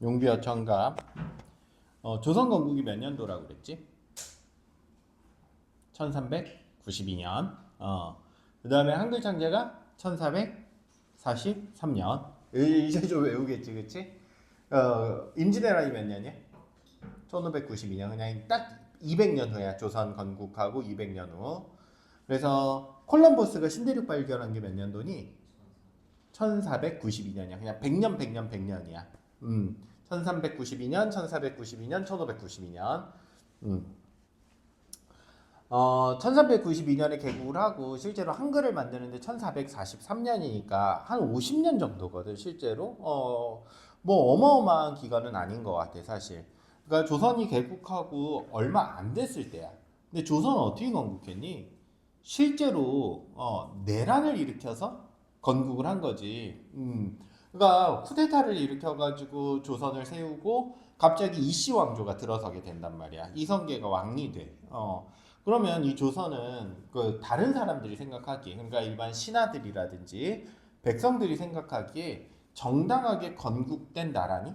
용비어천가. 조선 건국이 몇 년도라고 그랬지? 1392년. 그 다음에 한글 창제가 1443년. 이제 좀 외우겠지, 그치? 임진왜란이 몇 년이야? 1592년. 그냥 딱 200년 후야. 조선 건국하고 200년 후. 그래서 콜럼버스가 신대륙 발견한 게 몇 년도니? 1492년이야. 그냥 100년, 100년, 100년이야. 1392년, 1492년, 1592년. 1392년에 개국을 하고 실제로 한글을 만드는데 1443년이니까 한 50년 정도거든 실제로. 뭐 어마어마한 기간은 아닌 것 같아 사실. 그러니까 조선이 개국하고 얼마 안 됐을 때야. 근데 조선은 어떻게 건국했니? 실제로 내란을 일으켜서 건국을 한 거지. 그러니까 쿠데타를 일으켜가지고 조선을 세우고 갑자기 이씨 왕조가 들어서게 된단 말이야. 이성계가 왕이 돼. 그러면 이 조선은 그 다른 사람들이 생각하기에, 그러니까 일반 신하들이라든지 백성들이 생각하기에 정당하게 건국된 나라니?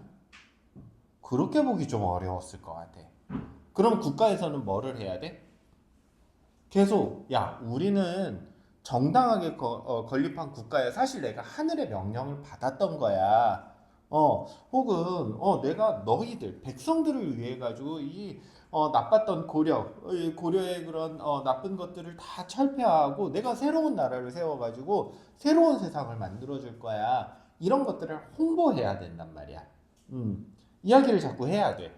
그렇게 보기 좀 어려웠을 것 같아. 그럼 국가에서는 뭐를 해야 돼? 계속 야 우리는 정당하게 건립한 국가야. 사실 내가 하늘의 명령을 받았던 거야. 혹은 내가 너희들 백성들을 위해 가지고 이 나빴던 고려의 그런 나쁜 것들을 다 철폐하고 내가 새로운 나라를 세워가지고 새로운 세상을 만들어줄 거야. 이런 것들을 홍보해야 된단 말이야. 이야기를 자꾸 해야 돼.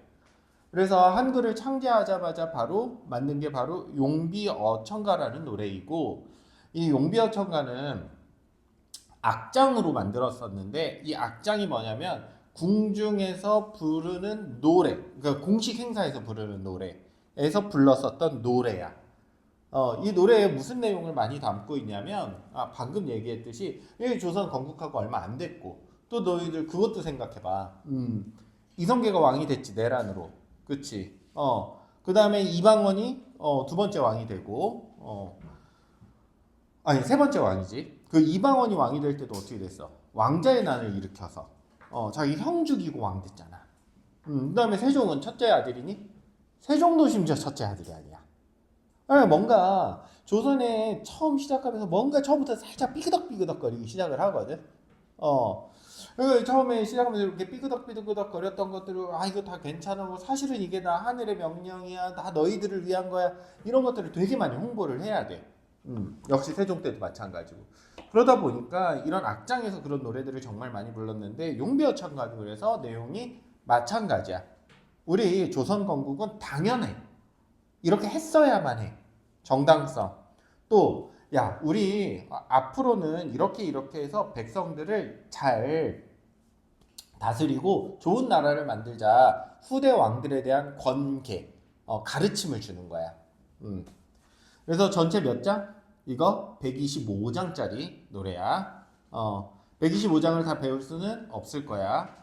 그래서 한글을 창제하자마자 바로 만든 게 바로 용비어천가라는 노래이고, 이 용비어천가는 악장으로 만들었었는데 이 악장이 뭐냐면 궁중에서 부르는 노래, 그러니까 공식 행사에서 부르는 노래에서 불렀었던 노래야. 이 노래에 무슨 내용을 많이 담고 있냐면 방금 얘기했듯이 조선 건국하고 얼마 안 됐고 또 너희들 그것도 생각해봐. 이성계가 왕이 됐지 내란으로. 그치? 그 다음에 이방원이 두 번째 왕이 되고 아니 세 번째 왕이지. 그 이방원이 왕이 될 때도 어떻게 됐어? 왕자의 난을 일으켜서 자기 형 죽이고 왕 됐잖아. 그 다음에 세종은 첫째 아들이니? 세종도 심지어 첫째 아들이 아니야. 뭔가 조선에 처음 시작하면서 뭔가 처음부터 살짝 삐그덕삐그덕거리기 시작을 하거든. 처음에 시작하면서 이렇게 삐그덕삐그덕 거렸던 것들을 이거 다 괜찮아. 사실은 이게 다 하늘의 명령이야. 다 너희들을 위한 거야. 이런 것들을 되게 많이 홍보를 해야 돼. 역시 세종 때도 마찬가지고. 그러다 보니까 이런 악장에서 그런 노래들을 정말 많이 불렀는데 용비어천가도 그래서 내용이 마찬가지야. 우리 조선 건국은 당연해. 이렇게 했어야만 해. 정당성. 또 야 우리 앞으로는 이렇게 해서 백성들을 잘 다스리고 좋은 나라를 만들자. 후대 왕들에 대한 권계, 가르침을 주는 거야. 그래서 전체 몇 장? 이거 125장짜리 노래야. 125장을 다 배울 수는 없을 거야.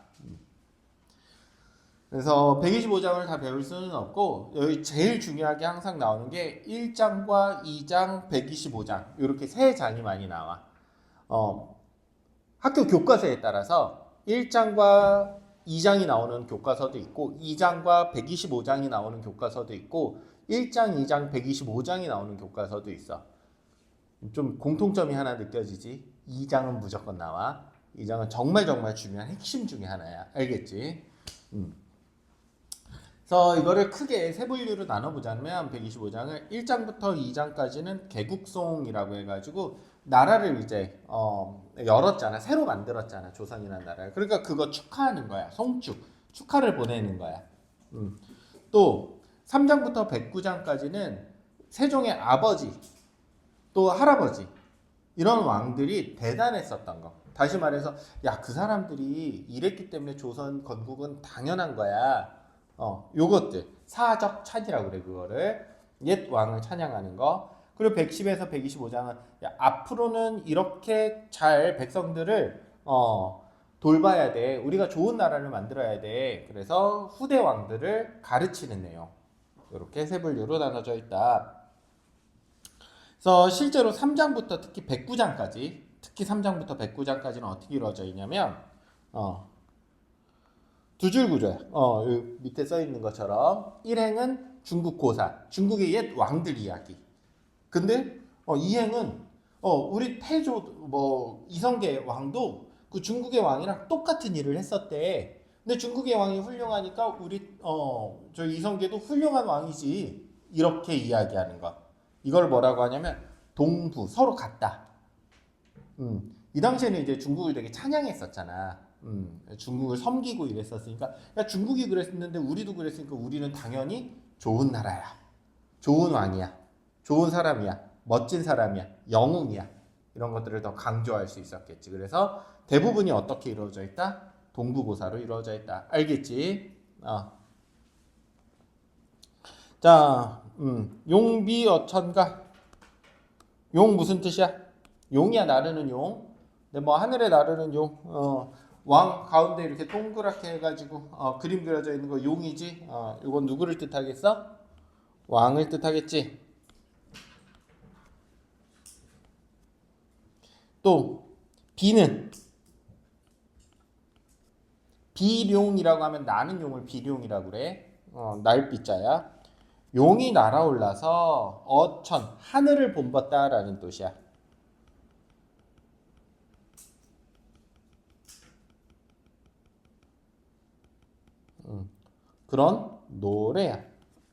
그래서 125장을 다 배울 수는 없고 여기 제일 중요하게 항상 나오는 게 1장과 2장, 125장 이렇게 세 장이 많이 나와. 학교 교과서에 따라서 1장과 2장이 나오는 교과서도 있고 2장과 125장이 나오는 교과서도 있고 1장, 2장, 125장이 나오는 교과서도 있어. 좀 공통점이 하나 느껴지지? 2장은 무조건 나와. 2장은 정말 중요한 핵심 중에 하나야. 알겠지? 그래서 이거를 크게 세 분류로 나눠보자면 125장을 1장부터 2장까지는 개국송이라고 해가지고 나라를 이제 열었잖아. 새로 만들었잖아. 조선이라는 나라를. 그러니까 그거 축하하는 거야. 송축. 축하를 보내는 거야. 또 3장부터 109장까지는 세종의 아버지 또 할아버지 이런 왕들이 대단했었던 거. 다시 말해서 야 그 사람들이 이랬기 때문에 조선 건국은 당연한 거야. 요것들 사적 찬이라고 그래. 그거를 옛 왕을 찬양하는 거. 그리고 110에서 125장은 야, 앞으로는 이렇게 잘 백성들을 돌봐야 돼. 우리가 좋은 나라를 만들어야 돼. 그래서 후대 왕들을 가르치는 내용. 이렇게 세 분류로 나눠져 있다. 그래서 실제로 3장부터 특히 109장까지, 특히 3장부터 109장까지는 어떻게 이루어져 있냐면 두 줄 구조야. 여기 밑에 써 있는 것처럼 일행은 중국 고사, 중국의 옛 왕들 이야기. 근데 이행은 우리 태조 뭐 이성계 왕도 그 중국의 왕이랑 똑같은 일을 했었대. 근데 중국의 왕이 훌륭하니까 우리 저 이성계도 훌륭한 왕이지. 이렇게 이야기하는 거. 이걸 뭐라고 하냐면 동부 서로 같다. 이 당시에는 이제 중국을 되게 찬양했었잖아. 중국을 섬기고 이랬었으니까 야 중국이 그랬는데 우리도 그랬으니까 우리는 당연히 좋은 나라야. 좋은 왕이야. 좋은 사람이야. 멋진 사람이야. 영웅이야. 이런 것들을 더 강조할 수 있었겠지. 그래서 대부분이 어떻게 이루어져 있다? 동부고사로 이루어져 있다. 알겠지? 자, 용비어천가. 용 무슨 뜻이야? 용이야 나르는 용. 근데 뭐 하늘에 나르는 용. 왕 가운데 이렇게 동그랗게 해가지고 그림 그려져 있는 거 용이지. 이건 누구를 뜻하겠어? 왕을 뜻하겠지. 또 비는 비룡이라고 하면 나는 용을 비룡이라고 그래. 날비자야. 용이 날아올라서 어천 하늘을 본받다라는 뜻이야. 그런 노래야.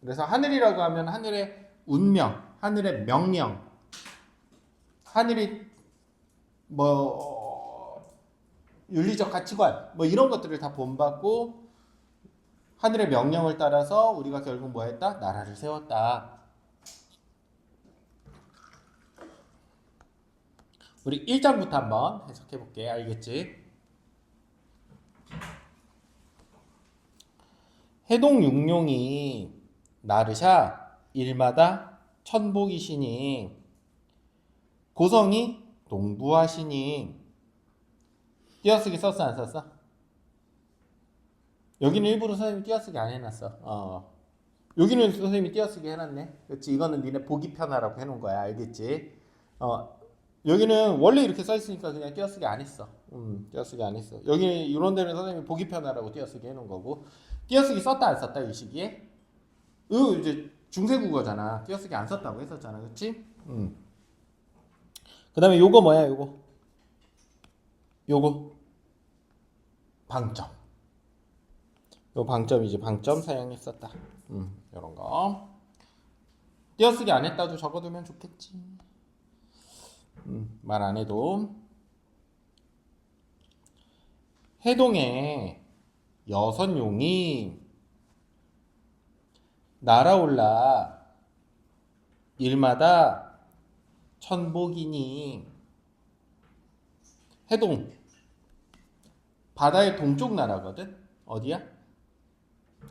그래서 하늘이라고 하면 하늘의 운명, 하늘의 명령, 하늘이 뭐 윤리적 가치관 뭐 이런 것들을 다 본받고 하늘의 명령을 따라서 우리가 결국 뭐 했다? 나라를 세웠다. 우리 1장부터 한번 해석해 볼게. 알겠지? 해동육룡이 나르샤 일마다 천복이시니 고성이 동부하시니 띄어쓰기 썼어 안 썼어? 여기는 일부러 선생님이 띄어쓰기 안 해놨어. 여기는 선생님이 띄어쓰기 해놨네. 그렇지? 이거는 니네 보기 편하라고 해놓은 거야. 알겠지? 여기는 원래 이렇게 써있으니까 그냥 띄어쓰기 안 했어. 띄어쓰기 안 했어. 여기 이런 데는 선생님이 보기 편하라고 띄어쓰기 해놓은 거고. 띄어쓰기 썼다 안 썼다 이 시기에? 이거 이제 중세국어잖아. 띄어쓰기 안 썼다고 했었잖아. 그렇지? 그 다음에 요거 뭐야 요거 방점. 요 방점이지. 방점 사용했었다. 요런 거. 띄어쓰기 안 했다도 적어두면 좋겠지. 말 안 해도. 해동에 여선용이 날아올라 일마다 천복이니. 해동 바다의 동쪽 나라거든. 어디야?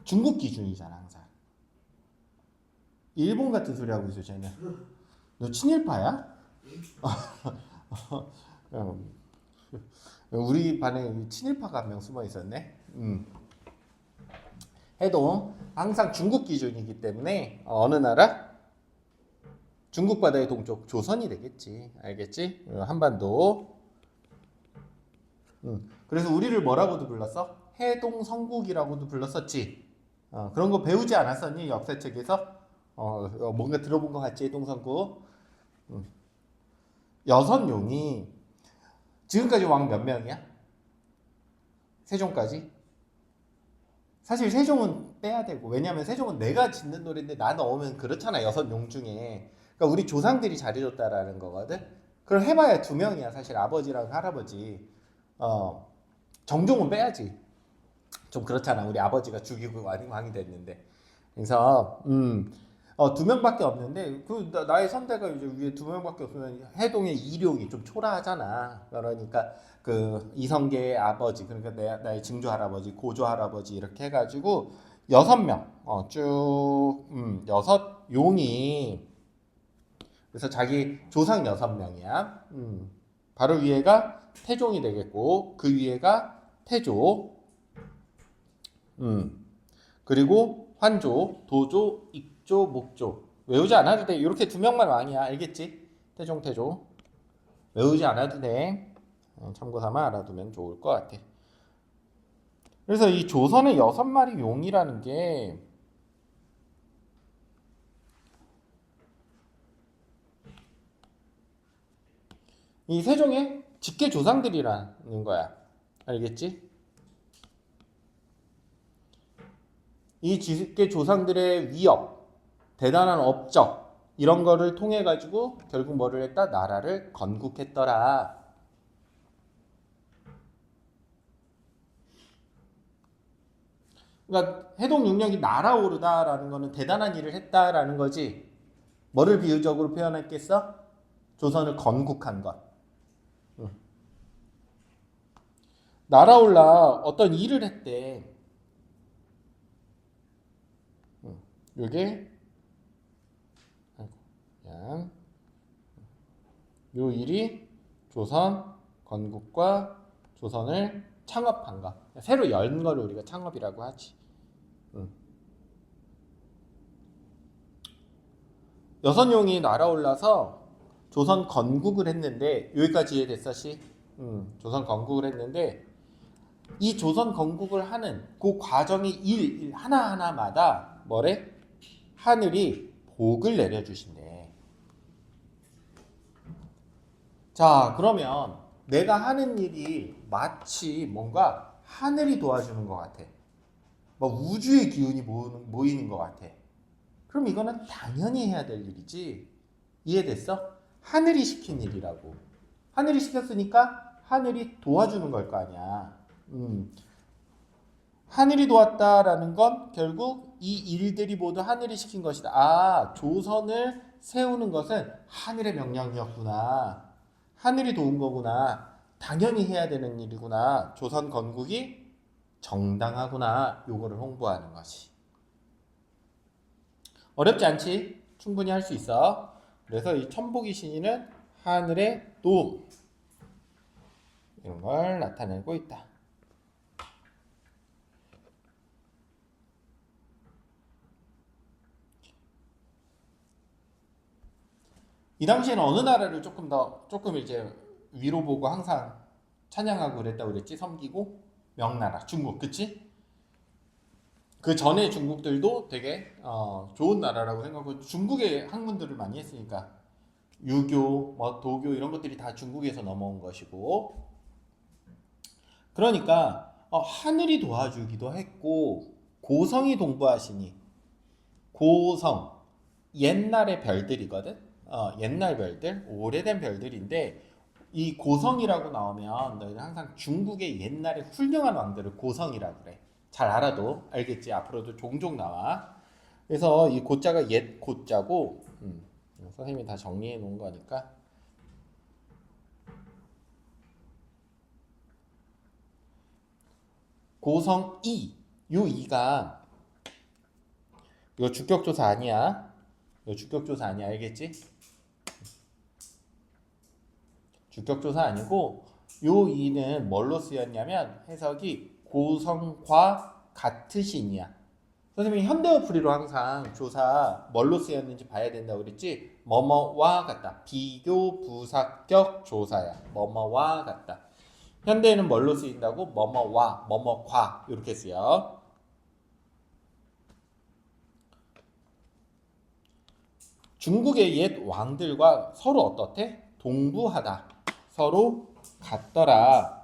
중국 기준이잖아 항상. 일본 같은 소리 하고 있어 쟤는. 너 친일파야? 우리 반에 친일파가 한 명 숨어 있었네. 해동 항상 중국 기준이기 때문에 어느 나라? 중국 바다의 동쪽 조선이 되겠지. 알겠지? 한반도. 그래서 우리를 뭐라고도 불렀어? 해동 성국이라고도 불렀었지. 그런 거 배우지 않았었니? 역사책에서? 뭔가 들어본 것 같지? 해동 성국. 여선용이 지금까지 왕 몇 명이야? 세종까지? 사실 세종은 빼야 되고, 왜냐면 세종은 내가 짓는 노래인데 나 넣으면 그렇잖아. 여선용 중에. 그러니까 우리 조상들이 잘해줬다라는 거거든. 그럼 해봐야 두 명이야. 사실 아버지랑 할아버지. 정종은 빼야지. 좀 그렇잖아. 우리 아버지가 죽이고 왕이 됐는데. 그래서 두 명밖에 없는데 그 나의 선대가 이제 위에 두 명밖에 없으면 해동의 이룡이 좀 초라하잖아. 그러니까 그 이성계의 아버지, 그러니까 나의 증조 할아버지, 고조 할아버지 이렇게 해가지고 6명 쭉 여섯 용이. 그래서 자기 조상 6명이야. 바로 위에가 태종이 되겠고 그 위에가 태조. 그리고 환조, 도조, 익조, 목조. 외우지 않아도 돼. 이렇게 두 명만 왕이야. 알겠지? 태종, 태조. 외우지 않아도 돼. 참고 삼아 알아두면 좋을 것 같아. 그래서 이 조선의 6마리 용이라는 게 이 세종의 직계 조상들이라는 거야. 알겠지? 이 직계 조상들의 위업, 대단한 업적 이런 거를 통해 가지고 결국 뭐를 했다? 나라를 건국했더라. 그러니까 해동 육령이 날아오르다라는 거는 대단한 일을 했다라는 거지. 뭐를 비유적으로 표현했겠어? 조선을 건국한 것. 날아올라 어떤 일을 했대. 요게 그냥 요 일이 조선 건국과 조선을 창업한 것. 새로 연 거를 우리가 창업이라고 하지. 여선용이 날아올라서 조선 건국을 했는데 여기까지 이해됐어 시? 조선 건국을 했는데 이 조선 건국을 하는 그 과정의 일 하나하나마다 뭐래? 하늘이 복을 내려주신대. 자, 그러면 내가 하는 일이 마치 뭔가 하늘이 도와주는 것 같아. 뭐 우주의 기운이 모이는 것 같아. 그럼 이거는 당연히 해야 될 일이지. 이해됐어? 하늘이 시킨 일이라고. 하늘이 시켰으니까 하늘이 도와주는 걸 거 아니야. 하늘이 도왔다라는 건 결국 이 일들이 모두 하늘이 시킨 것이다. 아, 조선을 세우는 것은 하늘의 명령이었구나. 하늘이 도운 거구나. 당연히 해야 되는 일이구나. 조선 건국이 정당하구나. 요거를 홍보하는 것이. 어렵지 않지? 충분히 할 수 있어. 그래서 이 천복이 신이는 하늘의 도움 이런 걸 나타내고 있다. 이 당시에는 어느 나라를 조금 이제 위로 보고 항상 찬양하고 그랬다고 그랬지? 섬기고 명나라, 중국, 그치? 그 전에 중국들도 되게 좋은 나라라고 생각하고 중국의 학문들을 많이 했으니까 유교, 뭐 도교 이런 것들이 다 중국에서 넘어온 것이고 그러니까 하늘이 도와주기도 했고 고성이 동부하시니 고성 옛날의 별들이거든. 옛날 별들, 오래된 별들인데 이 고성이라고 나오면 너희는 항상 중국의 옛날의 훌륭한 왕들을 고성이라고 그래. 잘 알아도 알겠지. 앞으로도 종종 나와. 그래서 이 고자가 옛 고자고 선생님이 다 정리해 놓은 거니까 고성 이, 요 이가 이거 주격조사 아니야. 이거 주격조사 아니야. 알겠지? 주격조사 아니고 요 이는 뭘로 쓰였냐면 해석이 고성과 같으신이야. 선생님이 현대어풀이로 항상 조사 뭘로 쓰였는지 봐야 된다고 그랬지. 뭐뭐와 같다. 비교 부사격 조사야. 뭐뭐와 같다. 현대에는 뭘로 쓰인다고? 뭐뭐와 뭐뭐과 이렇게 쓰여. 중국의 옛 왕들과 서로 어떻대? 동부하다. 서로 같더라.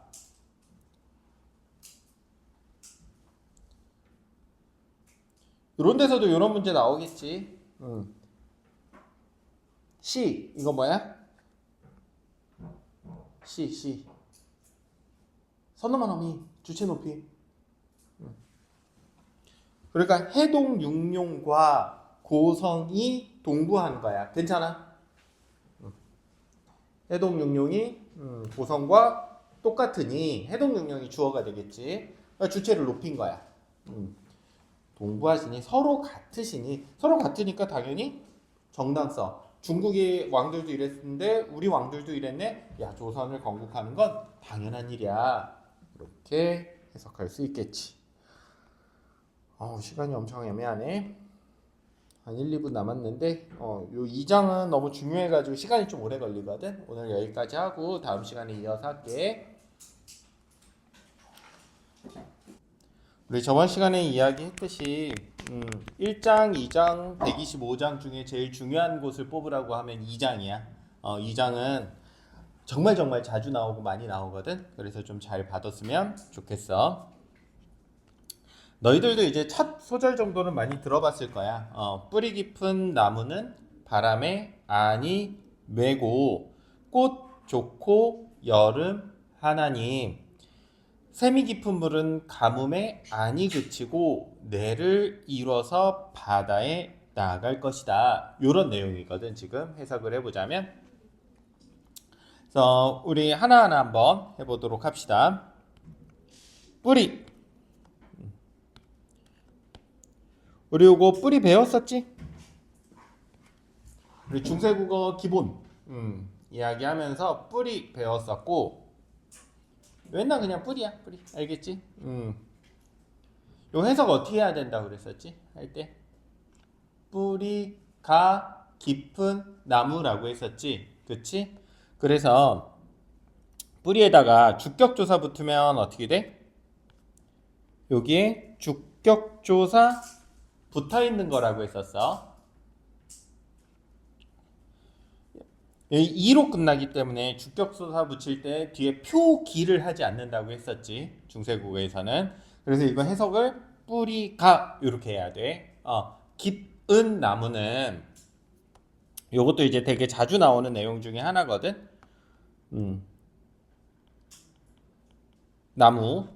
이런 데서도 이런 문제 나오겠지. 시 이거 뭐야? 시 선어만 어미 주체 높이. 그러니까 해동 육룡과 고성이 동부한 거야. 괜찮아? 해동 육룡이 고성과 똑같으니 해동 육룡이 주어가 되겠지. 그러니까 주체를 높인 거야. 동부하시니 서로 같으시니 서로 같으니까 당연히 정당성. 중국의 왕들도 이랬는데 우리 왕들도 이랬네. 야, 조선을 건국하는 건 당연한 일이야. 이렇게 해석할 수 있겠지. 시간이 엄청 애매하네. 한 1, 2분 남았는데 요 2장은 너무 중요해가지고 시간이 좀 오래 걸리거든. 오늘 여기까지 하고 다음 시간에 이어서 할게. 우리 저번 시간에 이야기했듯이 1장, 2장, 125장 중에 제일 중요한 곳을 뽑으라고 하면 2장이야. 2장은 정말 정말 자주 나오고 많이 나오거든. 그래서 좀 잘 받았으면 좋겠어. 너희들도 이제 첫 소절 정도는 많이 들어봤을 거야. 뿌리 깊은 나무는 바람에 안이 메고 꽃 좋고 여름 하나님, 샘이 깊은 물은 가뭄에 안이 그치고 내를 이뤄서 바다에 나아갈 것이다. 이런 내용이거든. 지금 해석을 해보자면, 그래서 우리 하나하나 한번 해보도록 합시다. 뿌리, 우리 요거 뿌리 배웠었지? 우리 중세국어 기본 이야기하면서 뿌리 배웠었고, 맨날 그냥 뿌리야, 뿌리. 알겠지? 요 해석 어떻게 해야 된다고 그랬었지? 할 때 뿌리가 깊은 나무라고 했었지, 그치? 그래서 뿌리에다가 주격조사 붙으면 어떻게 돼? 여기에 주격조사 붙어 있는 거라고 했었어. 2로 끝나기 때문에 주격조사 붙일 때 뒤에 표기를 하지 않는다고 했었지, 중세국어에서는. 그래서 이거 해석을 뿌리가 이렇게 해야 돼. 깊은 나무는 요것도 이제 되게 자주 나오는 내용 중에 하나거든. 나무,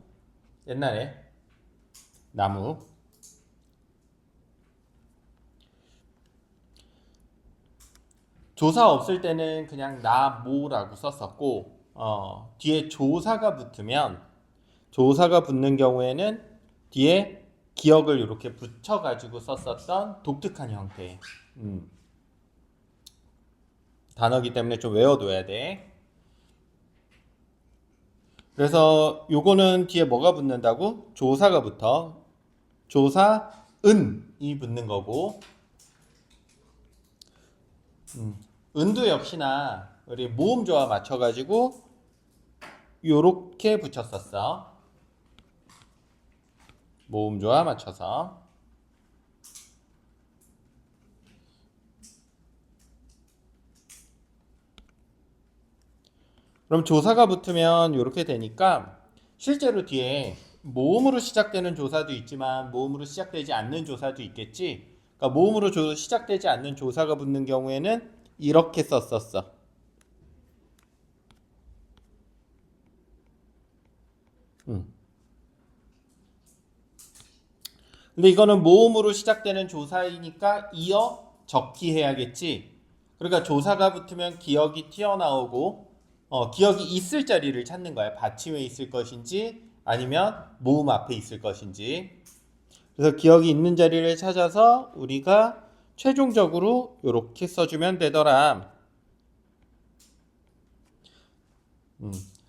옛날에 나무, 조사 없을 때는 그냥 나모라고 썼었고, 뒤에 조사가 붙는 경우에는 뒤에 기억을 이렇게 붙여가지고 썼었던 독특한 형태의 단어이기 때문에 좀 외워둬야 돼. 그래서 요거는 뒤에 뭐가 붙는다고? 조사가 붙어. 조사은이 붙는 거고, 은도 역시나 우리 모음조화 맞춰가지고 요렇게 붙였었어. 모음조화 맞춰서. 그럼 조사가 붙으면 이렇게 되니까 실제로 뒤에 모음으로 시작되는 조사도 있지만 모음으로 시작되지 않는 조사도 있겠지. 그러니까 모음으로 시작되지 않는 조사가 붙는 경우에는 이렇게 썼었어. 근데 이거는 모음으로 시작되는 조사이니까 이어 적기 해야겠지. 그러니까 조사가 붙으면 기억이 튀어나오고 기억이 있을 자리를 찾는 거야. 받침에 있을 것인지 아니면 모음 앞에 있을 것인지. 그래서 기억이 있는 자리를 찾아서 우리가 최종적으로 이렇게 써주면 되더라.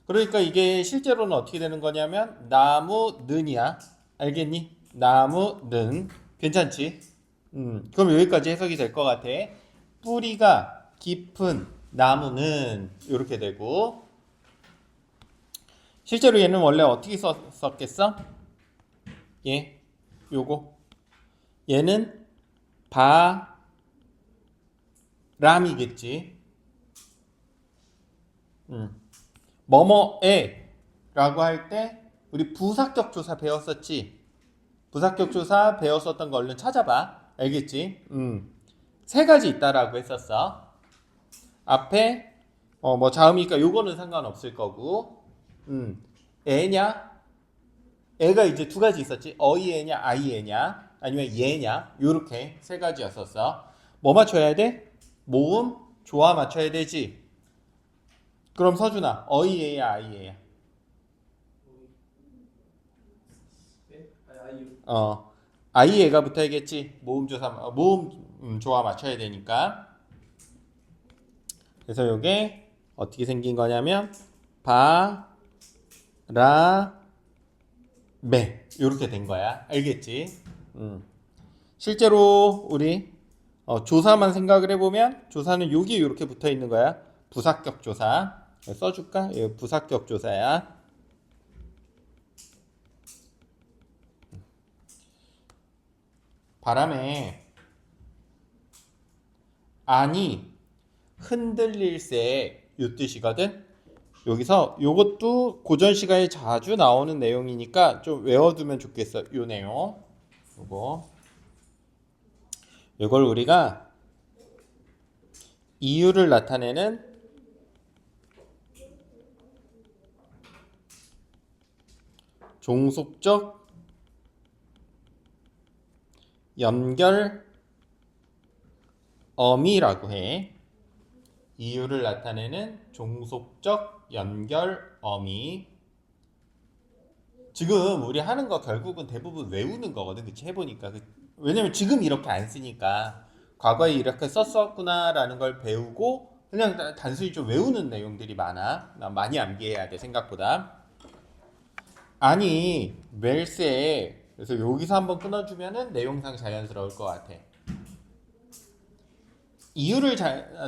그러니까 이게 실제로는 어떻게 되는 거냐면 나무는이야. 알겠니? 나무는. 괜찮지? 그럼 여기까지 해석이 될 것 같아. 뿌리가 깊은 나무는 이렇게 되고, 실제로 얘는 원래 어떻게 썼겠어? 요거. 얘는 바람이겠지. 뭐뭐에 라고 할 때 우리 부사격 조사 배웠었지. 부사격 조사 배웠었던 거 얼른 찾아봐. 알겠지? 세 가지 있다라고 했었어. 앞에 뭐 자음이니까 요거는 상관없을 거고, 애냐, 애가 이제 두 가지 있었지. 어이애냐 아이애냐 아니면 얘냐, 요렇게 세 가지였었어. 뭐 맞춰야 돼? 모음 조화 맞춰야 되지. 그럼 서준아, 어이애야 아이애야? 아이애가 붙어야겠지. 모음 조사, 모음 조화 맞춰야 되니까. 그래서 요게 어떻게 생긴 거냐면 바라메 이렇게 된 거야. 알겠지? 실제로 우리 조사만 생각을 해보면 조사는 여기 이렇게 붙어 있는 거야. 부사격 조사 써줄까? 부사격 조사야. 바람에 안이 흔들릴세 이 뜻이거든. 여기서 요것도 고전 시가에 자주 나오는 내용이니까 좀 외워두면 좋겠어. 요 내용. 요걸 우리가 이유를 나타내는 종속적 연결 어미라고 해. 이유를 나타내는 종속적 연결 어미. 지금 우리 하는 거 결국은 대부분 외우는 거거든. 그치? 해보니까. 왜냐면 지금 이렇게 안 쓰니까 과거에 이렇게 썼었구나라는 걸 배우고 그냥 단순히 좀 외우는 내용들이 많아. 많이 암기해야 돼, 생각보다. 아니, 멜세. 그래서 여기서 한번 끊어주면은 내용상 자연스러울 것 같아. 이유를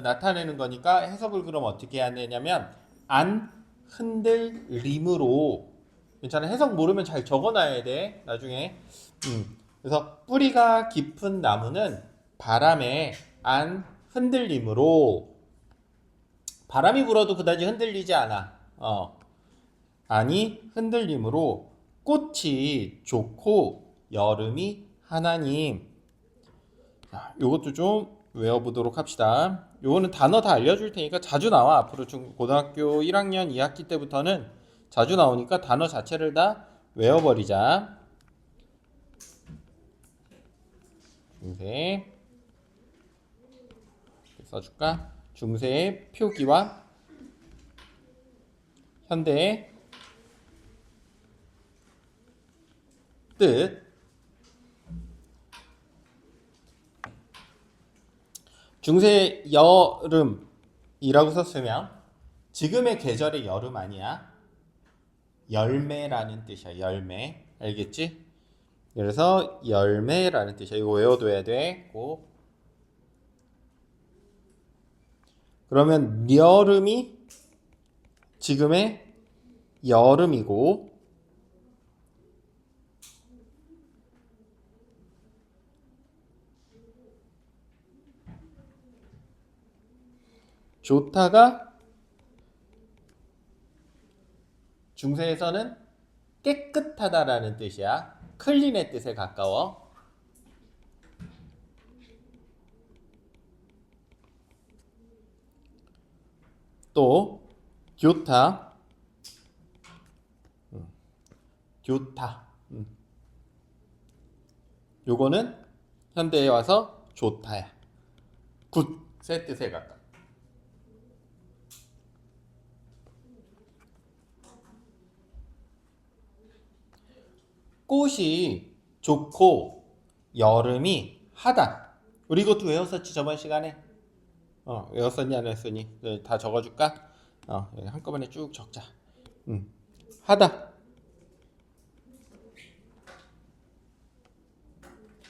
나타내는 거니까 해석을 그럼 어떻게 해야 되냐면 안 흔들림으로. 괜찮아. 해석 모르면 잘 적어놔야 돼 나중에. 그래서 뿌리가 깊은 나무는 바람에 안 흔들림으로. 바람이 불어도 그다지 흔들리지 않아. 아니 흔들림으로 꽃이 좋고 여름이 하나님. 자, 요것도 좀 외워보도록 합시다. 요거는 단어 다 알려줄 테니까 자주 나와. 앞으로 고등학교 1학년 2학기 때부터는 자주 나오니까 단어 자체를 다 외워버리자. 중세 써줄까? 중세의 표기와 현대의 뜻. 중세 여름이라고 썼으면 지금의 계절의 여름 아니야. 열매라는 뜻이야. 열매. 알겠지? 그래서 열매라는 뜻이야. 이거 외워둬야 돼. 꼭. 그러면 여름이 지금의 여름이고 좋다가 중세에서는 깨끗하다라는 뜻이야. 클린의 뜻에 가까워. 또 좋다. 좋다. 요거는 현대에 와서 좋다야. 굿의 뜻에 가까워. 꽃이 좋고 여름이 하다. 우리 이것도 외웠었지 저번 시간에. 외웠었니 안 외웠었니? 다 적어줄까? 한꺼번에 쭉 적자. 하다.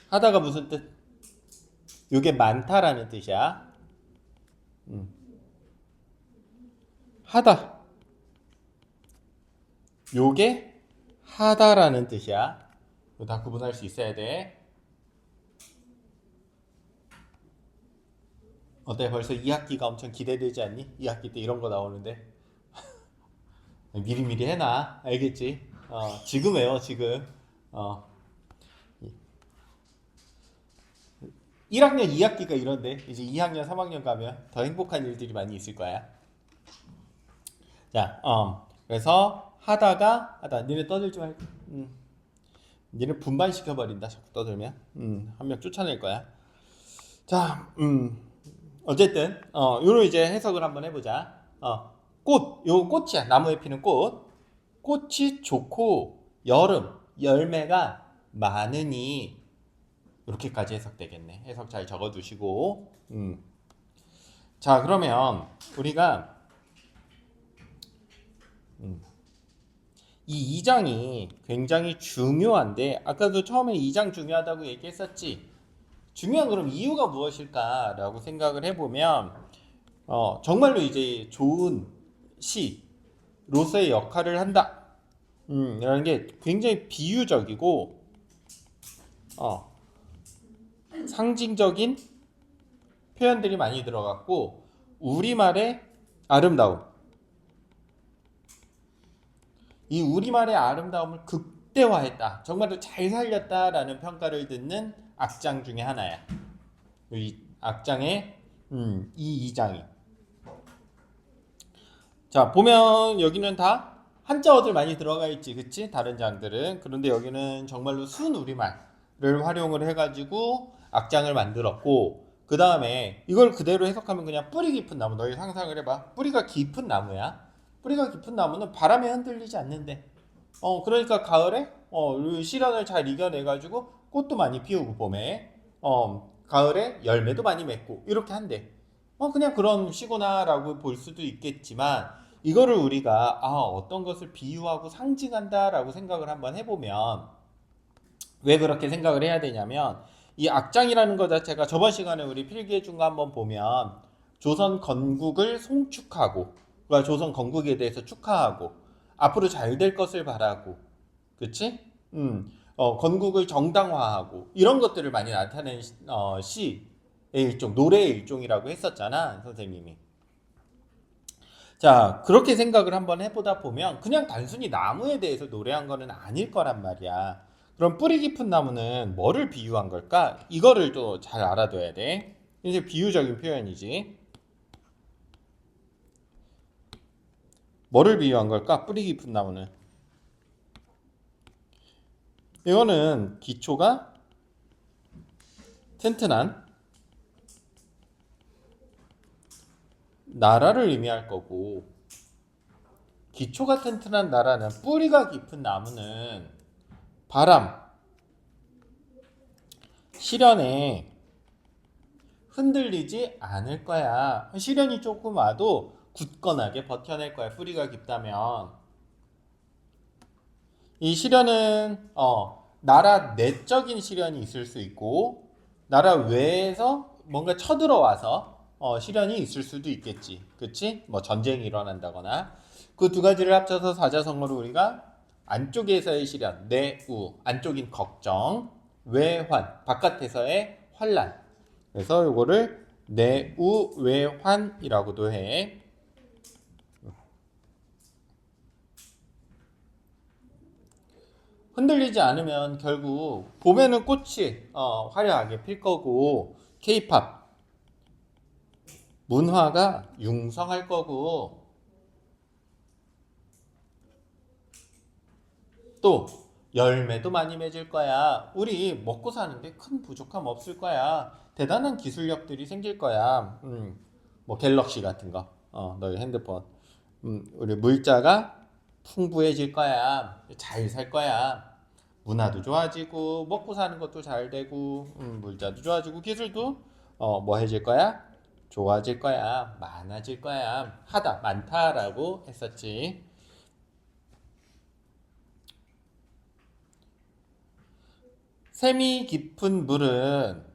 하다가 무슨 뜻? 요게 많다라는 뜻이야. 하다. 요게 하다라는 뜻이야. 이거 다 구분할 수 있어야 돼. 어때? 벌써 2학기가 엄청 기대되지 않니? 2학기 때 이런 거 나오는데. 미리미리 해놔. 알겠지? 지금 외워, 지금. 1학년 2학기가 이런데 이제 2학년 3학년 가면 더 행복한 일들이 많이 있을 거야. 자, 그래서 하다. 니네 떠들지 말고. 니네 분반시켜버린다. 자꾸 떠들면. 한 명 쫓아낼 거야. 자, 어쨌든 요런 이제 해석을 한번 해보자. 요 꽃이야. 나무에 피는 꽃. 꽃이 좋고 여름 열매가 많으니 이렇게까지 해석되겠네. 해석 잘 적어두시고. 자, 그러면 우리가 이 2장이 굉장히 중요한데 아까도 처음에 2장 중요하다고 얘기했었지. 중요한 그럼 이유가 무엇일까라고 생각을 해보면 정말로 이제 좋은 시로서의 역할을 한다. 라는 게 굉장히 비유적이고 상징적인 표현들이 많이 들어갔고 우리말의 아름다움, 이 우리말의 아름다움을 극대화했다, 정말로 잘 살렸다라는 평가를 듣는 악장 중에 하나야. 이 악장의 이 2장이. 자, 보면 여기는 다 한자어들 많이 들어가 있지, 그치? 다른 장들은. 그런데 여기는 정말로 순 우리말을 활용을 해가지고 악장을 만들었고, 그 다음에 이걸 그대로 해석하면 그냥 뿌리 깊은 나무. 너희 상상을 해봐. 뿌리가 깊은 나무야. 뿌리가 깊은 나무는 바람에 흔들리지 않는데. 그러니까 가을에 시련을 잘 이겨내가지고 꽃도 많이 피우고 봄에 가을에 열매도 많이 맺고 이렇게 한대. 그냥 그런 시구나라고 볼 수도 있겠지만 이거를 우리가 어떤 것을 비유하고 상징한다라고 생각을 한번 해보면 왜 그렇게 생각을 해야 되냐면 이 악장이라는 것 자체가 저번 시간에 우리 필기해 준 거 한번 보면 조선 건국을 송축하고 그러니까 조선 건국에 대해서 축하하고 앞으로 잘 될 것을 바라고 그치? 건국을 정당화하고 이런 것들을 많이 나타낸 시의 일종, 노래의 일종이라고 했었잖아 선생님이. 자, 그렇게 생각을 한번 해보다 보면 그냥 단순히 나무에 대해서 노래한 거는 아닐 거란 말이야. 그럼 뿌리 깊은 나무는 뭐를 비유한 걸까? 이거를 또 잘 알아둬야 돼. 이제 비유적인 표현이지. 뭐를 비유한 걸까? 뿌리 깊은 나무는. 이거는 기초가 튼튼한 나라를 의미할 거고, 기초가 튼튼한 나라는 뿌리가 깊은 나무는 바람, 시련에 흔들리지 않을 거야. 시련이 조금 와도 굳건하게 버텨낼 거야. 뿌리가 깊다면. 이 시련은 나라 내적인 시련이 있을 수 있고 나라 외에서 뭔가 쳐들어와서 시련이 있을 수도 있겠지. 그치? 뭐 전쟁이 일어난다거나 그 두 가지를 합쳐서 사자성어로 우리가 안쪽에서의 시련, 내우, 안쪽인 걱정, 외환, 바깥에서의 환란. 그래서 요거를 내우 외환이라고도 해. 흔들리지 않으면 결국 봄에는 꽃이 화려하게 필 거고 K-팝 문화가 융성할 거고 또 열매도 많이 맺을 거야. 우리 먹고 사는데 큰 부족함 없을 거야. 대단한 기술력들이 생길 거야. 뭐 갤럭시 같은 거, 너희 핸드폰, 우리 물자가 풍부해질 거야. 잘 살 거야. 문화도 좋아지고 먹고 사는 것도 잘 되고 물자도 좋아지고 기술도 뭐 해질 거야? 좋아질 거야. 많아질 거야. 하다 많다라고 했었지. 샘이 깊은 물은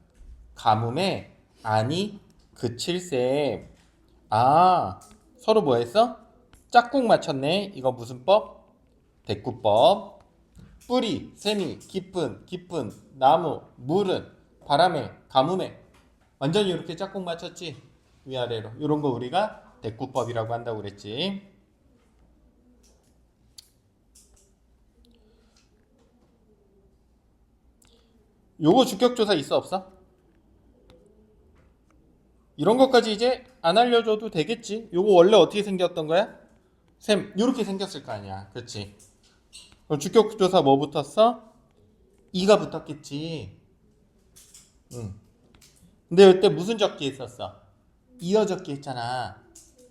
가뭄에 안이 그칠세. 서로 뭐 했어? 짝꿍 맞췄네. 이거 무슨 법? 대꾸법. 뿌리, 샘이 깊은 나무, 물은 바람에, 가뭄에 완전히 이렇게 짝꿍 맞췄지. 위아래로. 이런 거 우리가 대꾸법이라고 한다고 그랬지. 요거 주격조사 있어 없어? 이런 것까지 이제 안 알려줘도 되겠지. 요거 원래 어떻게 생겼던 거야? 샘 요렇게 생겼을 거 아니야. 그렇지? 그럼 주격조사 뭐 붙었어? 이가 붙었겠지. 근데 이때 무슨 적기 했었어? 이어 적기 했잖아.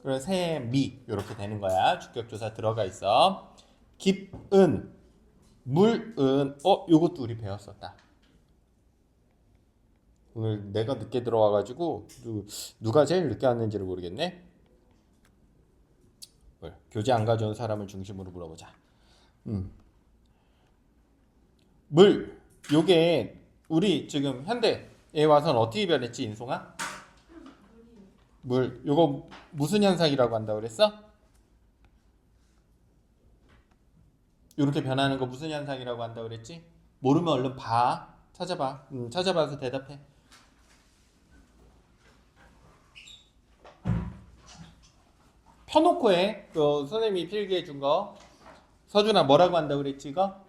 그래서 샘미 요렇게 되는 거야. 주격조사 들어가 있어. 깊은 물은 요것도 우리 배웠었다. 오늘 내가 늦게 들어와가지고 누가 제일 늦게 왔는지를 모르겠네. 교재 안 가져온 사람을 중심으로 물어보자. 물 요게 우리 지금 현대에 와서는 어떻게 변했지 인송아? 물 요거 무슨 현상이라고 한다고 그랬어? 요렇게 변하는 거 무슨 현상이라고 한다고 그랬지? 모르면 얼른 봐. 찾아봐. 찾아봐서 대답해. 펴놓고 해. 그 선생님이 필기해 준 거. 서준아 뭐라고 한다고 그랬지 이거?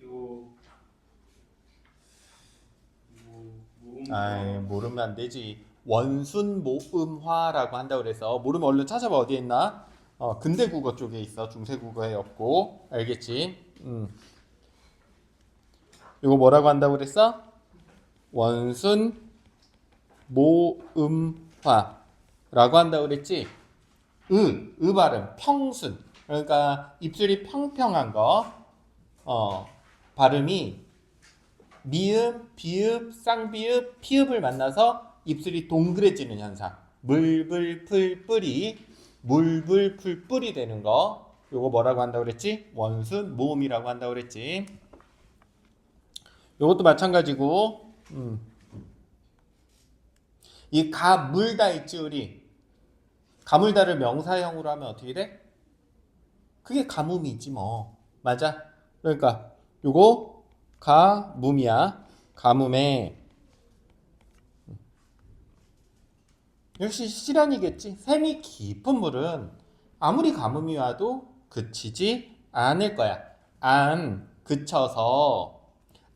요 아이 모르면 안 되지. 원순 모음화라고 한다고 그래서 모르면 얼른 찾아봐. 어디에 있나? 근대 국어 쪽에 있어. 중세 국어에 없고. 알겠지? 이거 뭐라고 한다고 그랬어? 원순 모음화라고 한다고 그랬지? 으 발음 평순. 그러니까 입술이 평평한 거. 발음이 미음, 비읍, 쌍비읍, 피읍을 만나서 입술이 동그래지는 현상. 물불풀뿔이 물불풀뿔이 되는 거. 요거 뭐라고 한다고 그랬지? 원순 모음이라고 한다고 그랬지. 요것도 마찬가지고. 이 가물다 있지 우리. 가물다를 명사형으로 하면 어떻게 돼? 그게 가뭄이지 뭐. 맞아? 그러니까 요거 가뭄이야. 가뭄에 역시 실현이겠지. 샘이 깊은 물은 아무리 가뭄이 와도 그치지 않을 거야. 안 그쳐서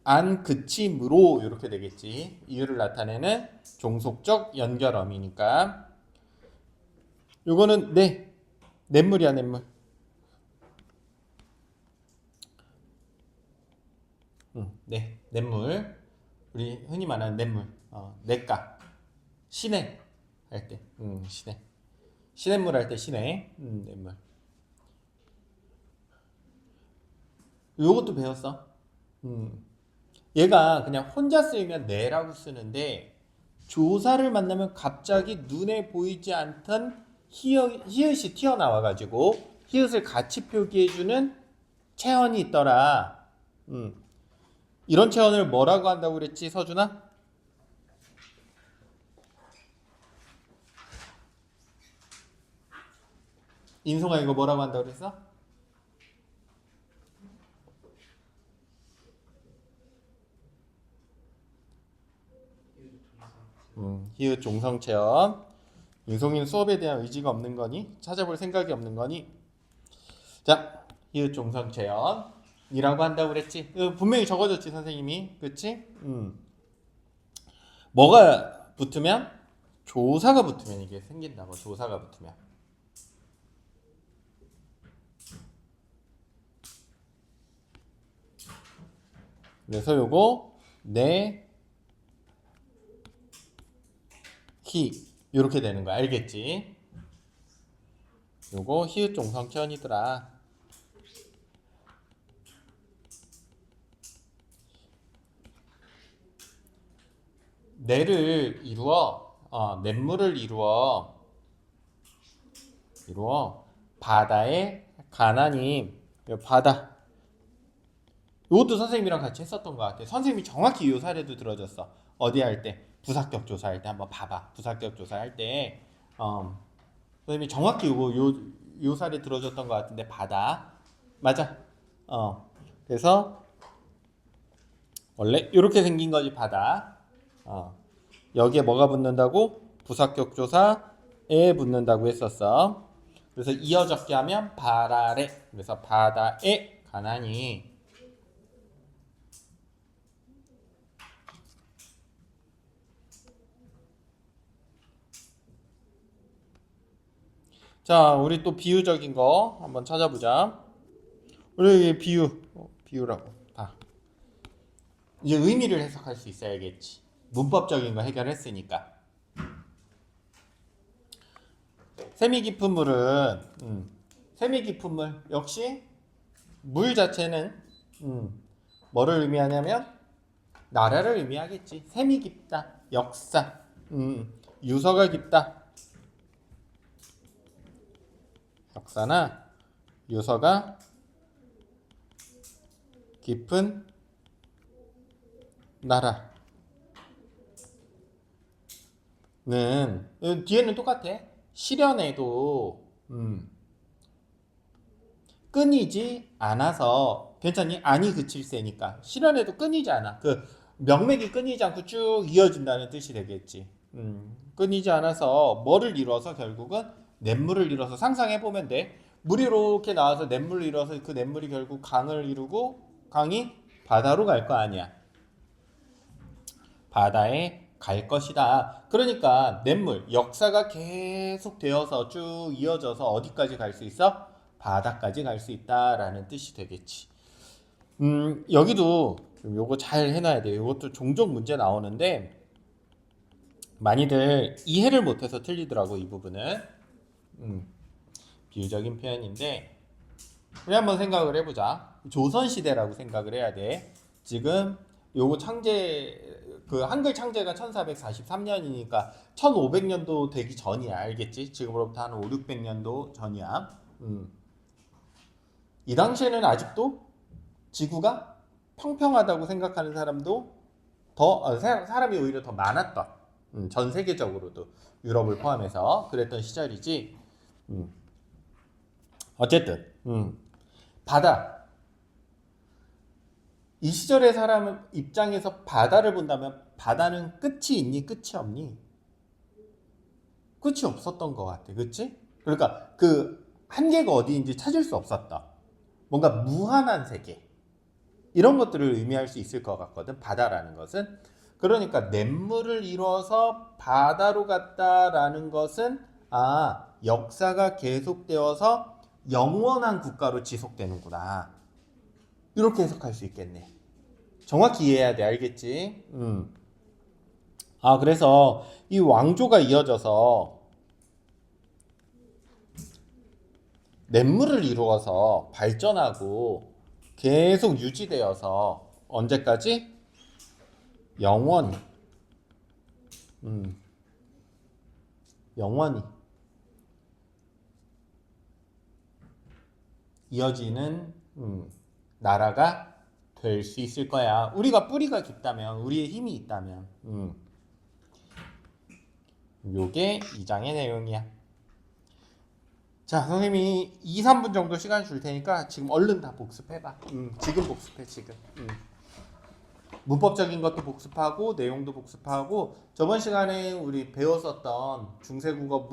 안 그침으로 이렇게 되겠지. 이유를 나타내는 종속적 연결어미니까. 요거는 냇물이야 냇물. 냇물. 우리 흔히 말하는 냇물. 냇가. 시내 할 때. 시내. 시냇물 할 때 시내. 냇물. 요것도 배웠어. 얘가 그냥 혼자 쓰이면 네라고 쓰는데 조사를 만나면 갑자기 눈에 보이지 않던 히읗이 튀어나와가지고 히읗을 같이 표기해주는 체언이 있더라. 이런 체언을 뭐라고 한다고 그랬지 서준아? 인송아 이거 뭐라고 한다고 그랬어? 히읗 종성 체언. 인송이는 수업에 대한 의지가 없는 거니? 찾아볼 생각이 없는 거니? 자, 히읗 종성 체언이라고 한다고 그랬지? 분명히 적어줬지 선생님이. 그치? 뭐가 붙으면? 조사가 붙으면 이게 생긴다고. 조사가 붙으면. 그래서 요거 이렇게 되는 거야. 알겠지? 요거 히읗 종성 체언이더라. 내를 이루어 냇물을 이루어 바다의 가나님. 바다. 이것도 선생님이랑 같이 했었던 것 같아. 선생님이 정확히 이 사례도 들어줬어. 어디 할 때? 부사격 조사할 때 한번 봐봐. 부사격 조사할 때 선생님이 정확히 요 사례 들어줬던 것 같은데 바다. 맞아. 그래서 원래 이렇게 생긴 거지 바다. 여기에 뭐가 붙는다고? 부사격 조사에 붙는다고 했었어. 그래서 이어 적게 하면 바라래. 그래서 바다의 가나니. 자, 우리 또 비유적인 거 한번 찾아보자. 우리 비유라고. 봐. 이제 의미를 해석할 수 있어야겠지. 문법적인 거 해결했으니까. 샘이 깊은 물은 샘이 깊은 물 역시 물 자체는 뭐를 의미하냐면 나라를 의미하겠지. 샘이 깊다. 역사. 유서가 깊다. 역사나 유서가 깊은 나라는 뒤에는 똑같아. 실현에도 끊이지 않아서 괜찮니? 안이 그칠세니까 실현에도 끊이지 않아. 그 명맥이 끊이지 않고 쭉 이어진다는 뜻이 되겠지. 끊이지 않아서 뭐를 이루어서 결국은 냇물을 이뤄서 상상해 보면 돼. 물이 이렇게 나와서 냇물을 이뤄서 그 냇물이 결국 강을 이루고 강이 바다로 갈 거 아니야. 바다에 갈 것이다. 그러니까 냇물 역사가 계속 되어서 쭉 이어져서 어디까지 갈 수 있어? 바다까지 갈 수 있다라는 뜻이 되겠지. 여기도 요거 잘 해놔야 돼요. 이것도 종종 문제 나오는데 많이들 이해를 못해서 틀리더라고 이 부분은. 비유적인 표현인데 우리 한번 생각을 해보자. 조선시대라고 생각을 해야 돼. 지금 요거 창제 그 한글 창제가 1443년이니까 1500년도 되기 전이야. 알겠지? 지금으로부터 한 5, 600년도 전이야. 이 당시에는 아직도 지구가 평평하다고 생각하는 사람도 사람이 오히려 더 많았던 전 세계적으로도 유럽을 포함해서 그랬던 시절이지. 어쨌든 바다 이 시절의 사람 입장에서 바다를 본다면 바다는 끝이 있니 끝이 없니? 끝이 없었던 것 같아, 그렇지? 그러니까 그 한계가 어디인지 찾을 수 없었다. 뭔가 무한한 세계 이런 것들을 의미할 수 있을 것 같거든. 바다라는 것은. 그러니까 냇물을 이뤄서 바다로 갔다라는 것은 역사가 계속되어서 영원한 국가로 지속되는구나. 이렇게 해석할 수 있겠네. 정확히 이해해야 돼. 알겠지? 그래서 이 왕조가 이어져서 냇물을 이루어서 발전하고 계속 유지되어서 언제까지? 영원히. 영원히 이어지는 나라가 될 수 있을 거야. 우리가 뿌리가 깊다면, 우리의 힘이 있다면. 요게 2장의 내용이야. 자, 선생님이 2, 3분 정도 시간 줄 테니까 지금 얼른 다 복습해봐. 지금 복습해, 지금. 문법적인 것도 복습하고 내용도 복습하고 저번 시간에 우리 배웠었던 중세국어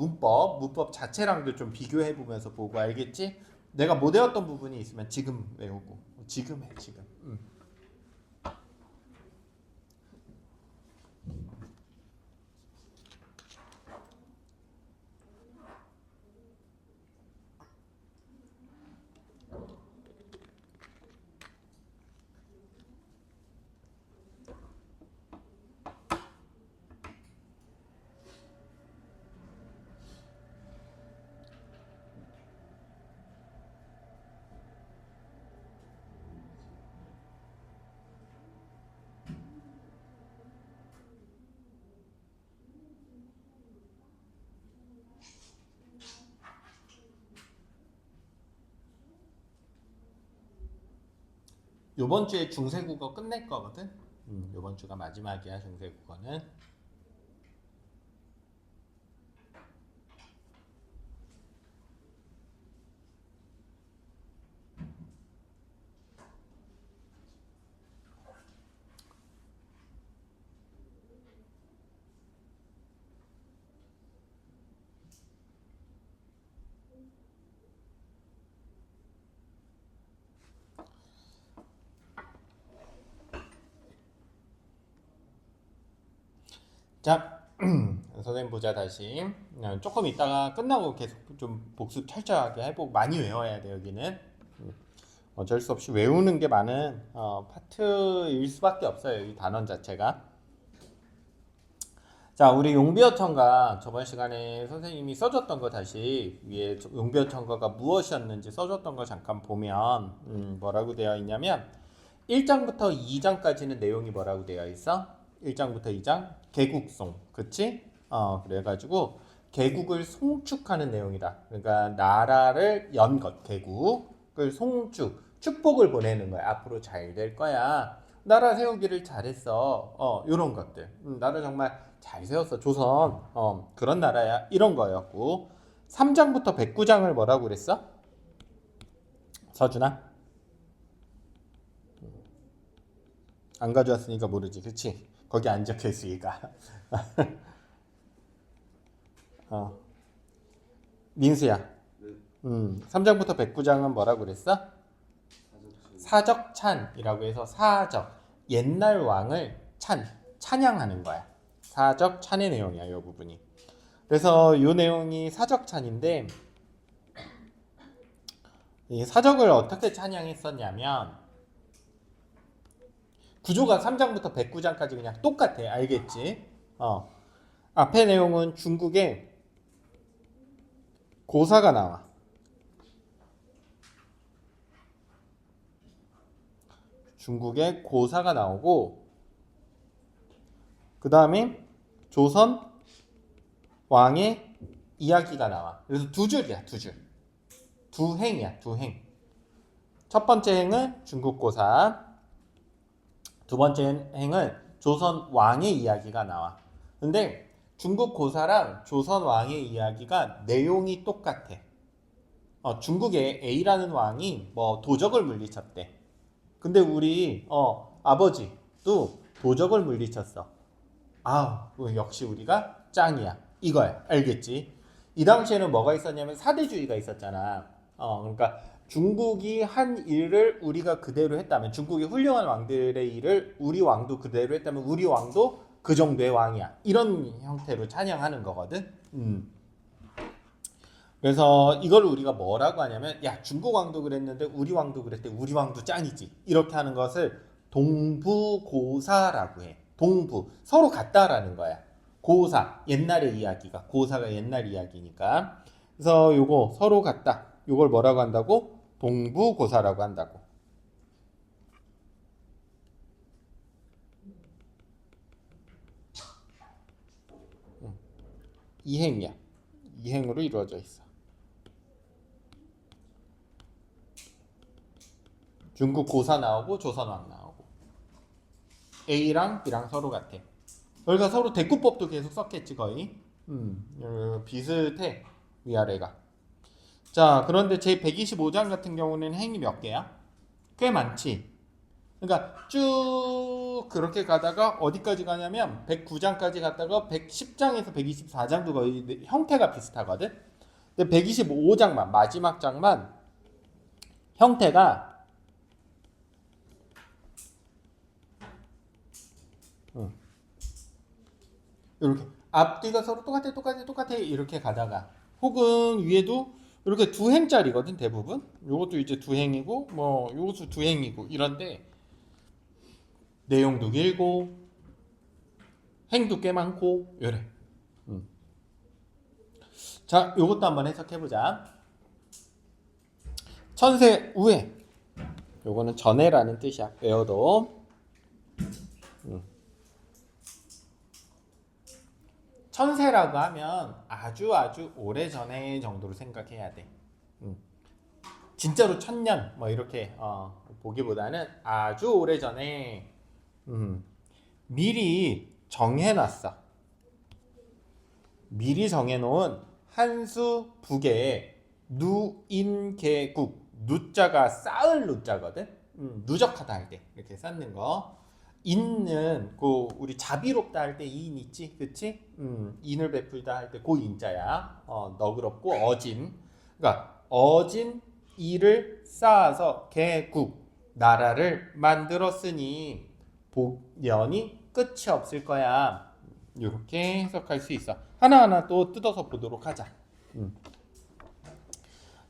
문법 자체랑도 좀 비교해 보면서 보고 알겠지? 내가 못 외웠던 부분이 있으면 지금 외우고 지금 해 지금. 요번 주에 중세국어 끝낼 거거든. 요번 주가 마지막이야 중세국어는. 자, 선생님 보자 다시. 조금 있다가 끝나고 계속 좀 복습 철저하게 해보고 많이 외워야 돼 여기는. 어쩔 수 없이 외우는 게 많은 파트일 수밖에 없어요 이 단원 자체가. 자, 우리 용비어천가 저번 시간에 선생님이 써줬던 거 다시 위에 용비어천가가 무엇이었는지 써줬던 거 잠깐 보면 뭐라고 되어 있냐면 1장부터 2장까지는 내용이 뭐라고 되어 있어? 1장부터 2장 개국송, 그치? 그래가지고 개국을 송축하는 내용이다. 그러니까 나라를 연 것, 개국을 송축, 축복을 보내는 거야. 앞으로 잘 될 거야. 나라 세우기를 잘했어. 요런 것들. 나라 정말 잘 세웠어. 조선. 그런 나라야. 이런 거였고 3장부터 109장을 뭐라고 그랬어? 서준아? 안 가져왔으니까 모르지. 그치? 거기 안 적혀있으니까. 민수야. 네. 3장부터 109장은 뭐라고 그랬어? 사적찬이라고 해서 사적, 옛날 왕을 찬양하는 거야. 사적찬의 내용이야, 이 부분이. 그래서 이 내용이 사적찬인데, 이 사적을 어떻게 찬양했었냐면, 구조가 3장부터 109장까지 그냥 똑같아. 알겠지? 앞에 내용은 중국에 고사가 나와. 중국에 고사가 나오고, 그 다음에 조선 왕의 이야기가 나와. 그래서 두 줄이야, 두 줄. 두 행이야, 두 행. 첫 번째 행은 중국 고사, 두 번째 행은 조선 왕의 이야기가 나와. 근데 중국 고사랑 조선 왕의 이야기가 내용이 똑같아. 중국의 A라는 왕이 뭐 도적을 물리쳤대. 근데 우리 아버지도 도적을 물리쳤어. 역시 우리가 짱이야. 이거야. 알겠지? 이 당시에는 뭐가 있었냐면 사대주의가 있었잖아. 그러니까 중국이 한 일을 우리가 그대로 했다면, 중국의 훌륭한 왕들의 일을 우리 왕도 그대로 했다면 우리 왕도 그 정도의 왕이야. 이런 형태로 찬양하는 거거든. 그래서 이걸 우리가 뭐라고 하냐면, 야, 중국 왕도 그랬는데 우리 왕도 그랬대. 우리 왕도 짱이지. 이렇게 하는 것을 동부고사라고 해. 동부, 서로 같다라는 거야. 고사, 옛날의 이야기가, 고사가 옛날 이야기니까. 그래서 요거 서로 같다. 요걸 뭐라고 한다고? 동부고사라고 한다고. 이행이야. 이행으로 이루어져 있어. 중국 고사 나오고 조선왕 나오고, A랑 B랑 서로 같아. 그러니까 서로 대꾸법도 계속 썼겠지 거의. 비슷해, 위아래가. 자, 그런데 제 125장 같은 경우는 행이 몇 개야? 꽤 많지. 그러니까 쭉 그렇게 가다가 어디까지 가냐면 109장까지 갔다가 110장에서 124장도 거의 형태가 비슷하거든. 근데 125장만, 마지막 장만 형태가 이렇게 앞뒤가 서로 똑같아 이렇게 가다가, 혹은 위에도 이렇게 두 행짜리거든 대부분. 요것도 이제 두 행이고, 뭐 요것도 두 행이고, 이런데 내용도 길고 행도 꽤 많고 이래. 자, 요것도 한번 해석해보자. 천세 우회, 요거는 전해라는 뜻이야. 외워도. 천세라고 하면 아주 오래전에 정도로 생각해야 돼. 진짜로 1000년 뭐 이렇게 보기보다는 아주 오래전에 미리 정해놨어. 미리 정해놓은 한수 북에 누인개국, 누자가 쌓을 누자거든. 누적하다 할 때 이렇게 쌓는 거. 인은 그 우리 자비롭다 할 때 이인 있지, 그치? 인을 베풀다 할 때 그 인자야. 너그럽고 어진. 그러니까 어진 이를 쌓아서 개국, 나라를 만들었으니 복연이 끝이 없을 거야. 이렇게 해석할 수 있어. 하나하나 또 뜯어서 보도록 하자.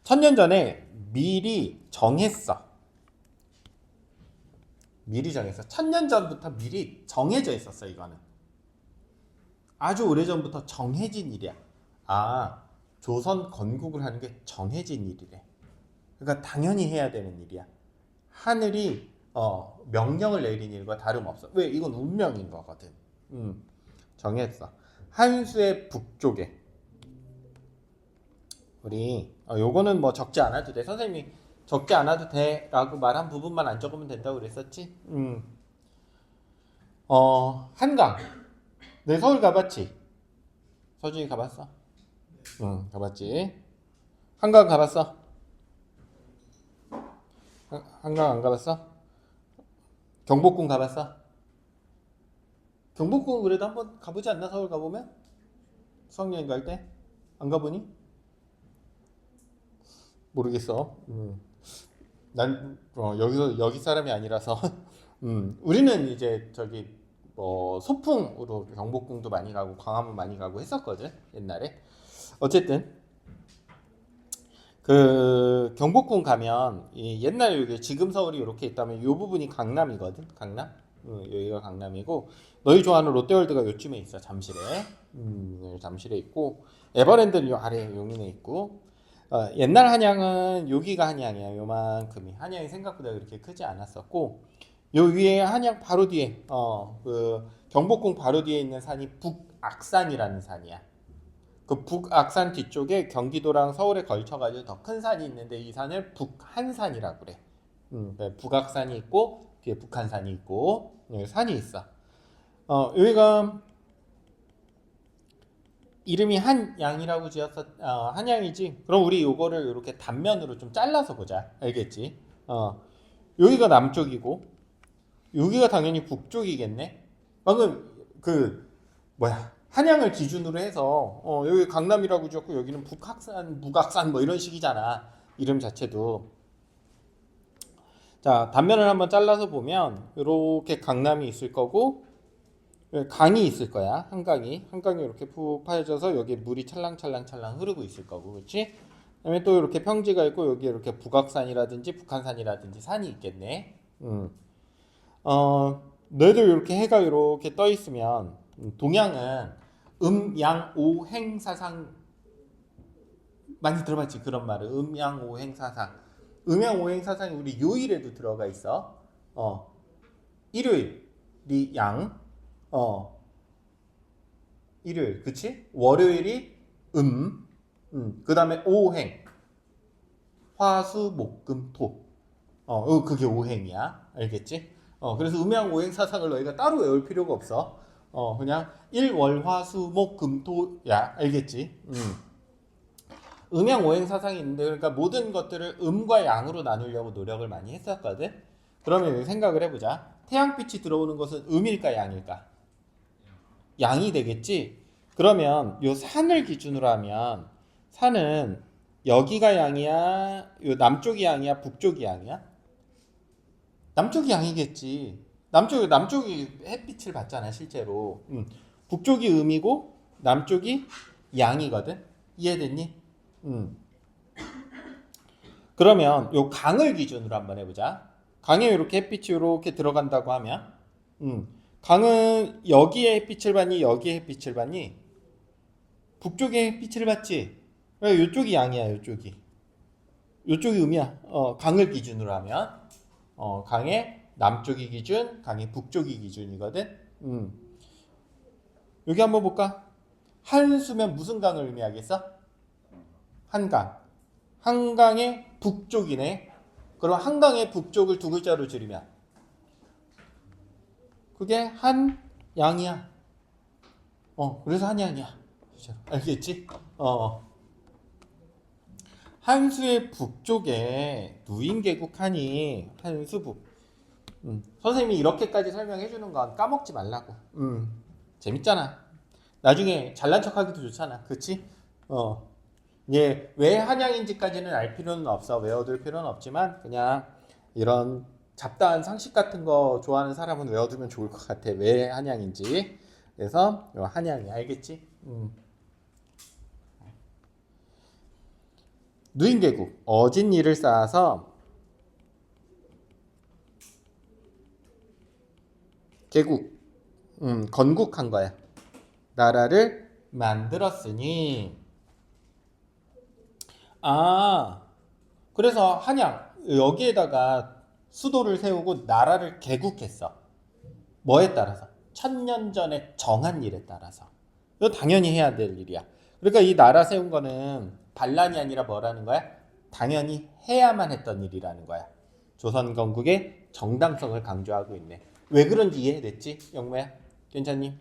1000년 전에 미리 정했어. 미리 정했어. 1000년 전부터 미리 정해져 있었어. 이거는 아주 오래전부터 정해진 일이야. 조선 건국을 하는 게 정해진 일이래. 그러니까 당연히 해야 되는 일이야. 하늘이 명령을 내린 일과 다름없어. 왜? 이건 운명인 거거든. 정했어. 한수의 북쪽에, 우리 요거는 뭐 적지 않아도 돼. 선생님이 적지 않아도 돼 라고 말한 부분만 안 적으면 된다고 그랬었지. 한강. 내 서울 가봤지? 서준이 가봤어? 응, 가봤지. 한강 가봤어? 한강 안 가봤어? 경복궁 가봤어? 경복궁 그래도 한번 가보지 않나? 서울 가보면? 수학여행 갈 때? 안 가보니? 모르겠어. 난 여기 사람이 아니라서. 우리는 이제 저기 뭐 소풍으로 경복궁도 많이 가고 광화문 많이 가고 했었거든 옛날에. 어쨌든 그 경복궁 가면 이 옛날에 여기 지금 서울이 이렇게 있다면 이 부분이 강남이거든. 강남. 여기가 강남이고 너희 좋아하는 롯데월드가 요쯤에 있어. 잠실에. 잠실에 있고 에버랜드는 요 아래 용인에 있고 옛날 한양은 여기가 한양이야. 요만큼이 한양이 생각보다 그렇게 크지 않았었고 요 위에 한양 바로 뒤에 그 경복궁 바로 뒤에 있는 산이 북악산이라는 산이야. 그 북악산 뒤쪽에 경기도랑 서울에 걸쳐가지고 더 큰 산이 있는데 이 산을 북한산이라고 그래. 북악산이 있고 뒤에 북한산이 있고 여기 산이 있어. 여기가 이름이 한양이라고 지었어. 한양이지. 그럼 우리 요거를 이렇게 단면으로 좀 잘라서 보자. 알겠지? 여기가 남쪽이고 여기가 당연히 북쪽이겠네. 방금 그 뭐야 한양을 기준으로 해서 여기 강남이라고 지었고 여기는 북악산, 북악산 뭐 이런 식이잖아. 이름 자체도. 자 단면을 한번 잘라서 보면 이렇게 강남이 있을 거고 강이 있을 거야. 한강이 이렇게 푹 파여져서 여기 물이 찰랑찰랑 흐르고 있을 거고, 그렇지? 그다음에 또 이렇게 평지가 있고 여기 이렇게 북악산이라든지 북한산이라든지 산이 있겠네. 너희들 이렇게 해가 이렇게 떠 있으면 동양은 음양오행사상 많이 들어봤지 그런 말을. 음양오행사상. 음양오행사상이 우리 요일에도 들어가 있어. 일요일이 양. 일요일, 그치? 월요일이 그 다음에 오행, 화수목금토. 그게 오행이야. 알겠지? 그래서 음양오행 사상을 너희가 따로 외울 필요가 없어. 그냥 일월화수목금토야. 알겠지? 음양오행 사상이 있는데 그러니까 모든 것들을 음과 양으로 나누려고 노력을 많이 했었거든. 그러면 생각을 해보자. 태양빛이 들어오는 것은 음일까 양일까? 양이 되겠지. 그러면 요 산을 기준으로 하면 산은 여기가 양이야, 요 남쪽이 양이야, 북쪽이 양이야? 남쪽이 양이겠지. 남쪽이 햇빛을 받잖아 실제로. 북쪽이 음이고 남쪽이 양이거든. 이해됐니? 그러면 요 강을 기준으로 한번 해보자. 강에 이렇게 햇빛이 이렇게 들어간다고 하면, 강은 여기에 햇빛을 받니, 여기에 햇빛을 받니? 북쪽에 햇빛을 받지. 왜 이쪽이 양이야, 이쪽이. 이쪽이 음이야. 강을 기준으로 하면, 강의 남쪽이 기준, 강의 북쪽이 기준이거든. 여기 한번 볼까? 한수면 무슨 강을 의미하겠어? 한강. 한강의 북쪽이네. 그럼 한강의 북쪽을 두 글자로 줄이면 그게 한양이야. 그래서 한양이야. 알겠지? 한수의 북쪽에 누인계곡하니 한수북. 선생님이 이렇게까지 설명해 주는 건 까먹지 말라고. 재밌잖아. 나중에 잘난 척하기도 좋잖아. 그치? 예, 왜 한양인지까지는 알 필요는 없어. 외워둘 필요는 없지만 그냥 이런 잡다한 상식 같은 거 좋아하는 사람은 외워두면 좋을 것 같아. 왜 한양인지. 그래서 한양이 알겠지? 누인계국 어진 이를 쌓아서 계국 건국한 거야. 나라를 만들었으니. 그래서 한양 여기에다가 수도를 세우고 나라를 개국했어. 뭐에 따라서? 1000년 전에 정한 일에 따라서. 이거 당연히 해야 될 일이야. 그러니까 이 나라 세운 거는 반란이 아니라 뭐라는 거야? 당연히 해야만 했던 일이라는 거야. 조선 건국의 정당성을 강조하고 있네. 왜 그런지 이해됐지? 영모야? 괜찮니?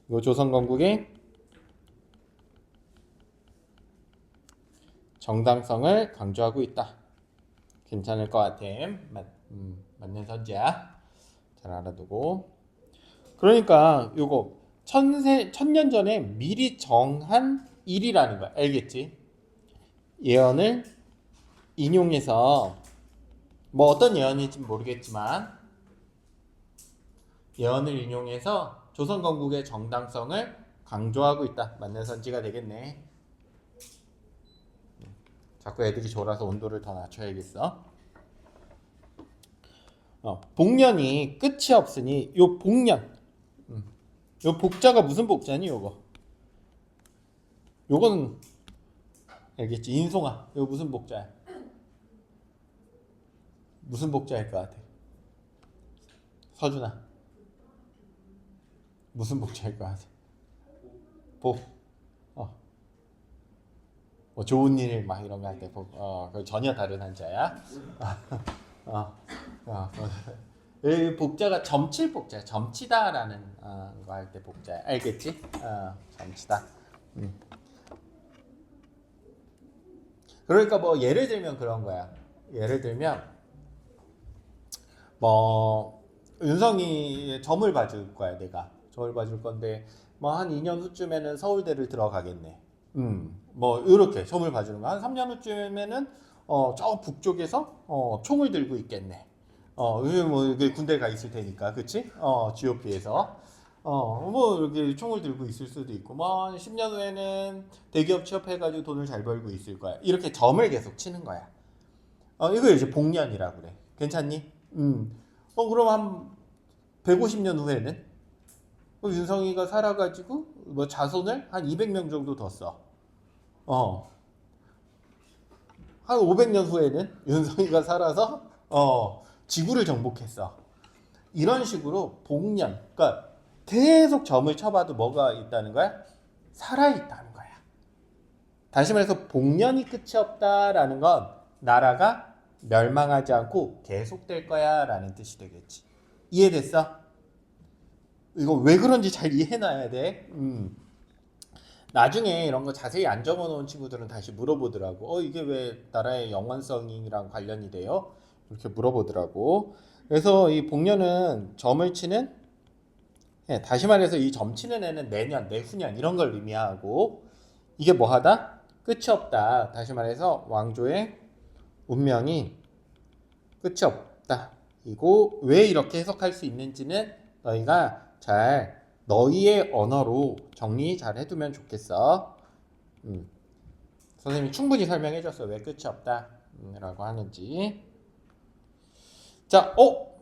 이거 조선 건국의 정당성을 강조하고 있다. 괜찮을 것 같아. 맞는 선지야. 잘 알아두고. 그러니까 요거 1000년 전에 미리 정한 일이라는 거야. 알겠지? 예언을 인용해서 뭐 어떤 예언인지 모르겠지만 예언을 인용해서 조선 건국의 정당성을 강조하고 있다. 맞는 선지가 되겠네. 자꾸 애들이 졸아서 온도를 더 낮춰야겠어. 복년이 끝이 없으니 요 복년, 요 복자가 무슨 복자니 요거? 요거는 알겠지? 인송아, 요 무슨 복자야? 무슨 복자일 것 같아? 서준아, 무슨 복자일 것 같아? 복, 뭐 좋은 일 막 이런 거 할 때 복, 그 전혀 다른 한자야. 이 복자가 점칠 복자야. 점치다라는 거 할 때 복자야. 알겠지? 점치다. 그러니까 뭐 예를 들면 그런 거야. 예를 들면 뭐 윤성이 점을 봐줄 거야. 내가 점을 봐줄 건데 뭐 한 2년 후쯤에는 서울대를 들어가겠네. 뭐 이렇게 점을 봐주는 거. 한 3년 후쯤에는 저 북쪽에서 총을 들고 있겠네. 뭐 이게 군대 가 있을 테니까, 그치? GOP에서 뭐 이렇게 총을 들고 있을 수도 있고, 뭐 10년 후에는 대기업 취업해가지고 돈을 잘 벌고 있을 거야. 이렇게 점을 계속 치는 거야. 이거 이제 복년이라고 그래. 괜찮니? 그럼 한 150년 후에는 윤성이가 살아가지고 뭐 자손을 한 200명 정도 더 써. 한 500년 후에는 윤성이가 살아서 지구를 정복했어. 이런 식으로 복년, 그러니까 계속 점을 쳐봐도 뭐가 있다는 거야? 살아있다는 거야. 다시 말해서 복년이 끝이 없다라는 건 나라가 멸망하지 않고 계속될 거야 라는 뜻이 되겠지. 이해됐어? 이거 왜 그런지 잘 이해해놔야 돼. 나중에 이런 거 자세히 안 적어놓은 친구들은 다시 물어보더라고. 이게 왜 나라의 영원성이랑 관련이 돼요? 이렇게 물어보더라고. 그래서 이 복년은 점을 치는, 다시 말해서 이 점 치는 애는 내년, 내후년 이런 걸 의미하고, 이게 뭐하다? 끝이 없다. 다시 말해서 왕조의 운명이 끝이 없다. 이고 왜 이렇게 해석할 수 있는지는 너희가 잘 너희의 언어로 정리 잘 해두면 좋겠어. 선생님이 충분히 설명해줬어. 왜 끝이 없다 라고 하는지. 자,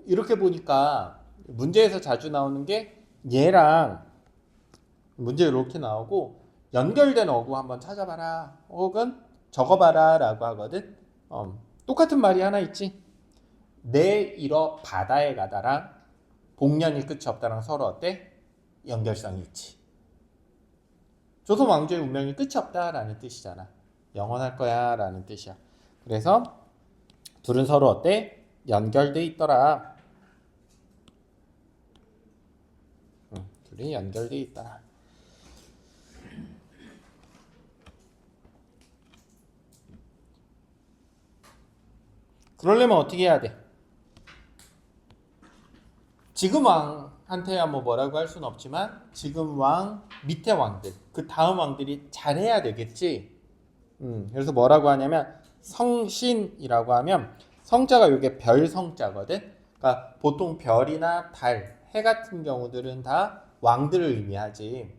이렇게 보니까 문제에서 자주 나오는 게 얘랑 문제 이렇게 나오고 연결된 어구 한번 찾아봐라 혹은 적어봐라 라고 하거든. 똑같은 말이 하나 있지. 내 이러 바다에 가다랑 복년이 끝이 없다랑 서로 어때? 연결성이 있지. 조선 왕조의 운명이 끝이 없다라는 뜻이잖아. 영원할 거야 라는 뜻이야. 그래서 둘은 서로 어때? 연결돼 있더라. 둘이 연결돼 있다. 그러려면 어떻게 해야 돼? 지금 왕한테야 뭐 뭐라고 할 수는 없지만 지금 왕 밑에 왕들, 그 다음 왕들이 잘해야 되겠지. 그래서 뭐라고 하냐면 성신이라고 하면 성자가 이게 별 성자거든. 그러니까 보통 별이나 달, 해 같은 경우들은 다 왕들을 의미하지.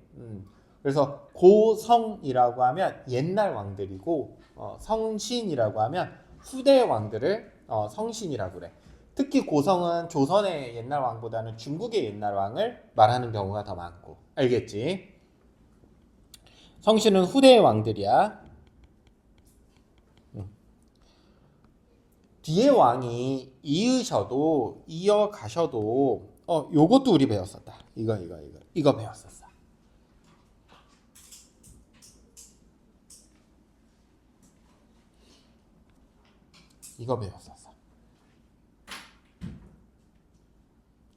그래서 고성이라고 하면 옛날 왕들이고 성신이라고 하면 후대 왕들을 성신이라고 그래. 특히 고성은 조선의 옛날 왕보다는 중국의 옛날 왕을 말하는 경우가 더 많고. 알겠지? 성신은 후대의 왕들이야. 뒤에 왕이 이어가셔도 요것도 우리 배웠었다. 이거 배웠었어. 이거 배웠었어.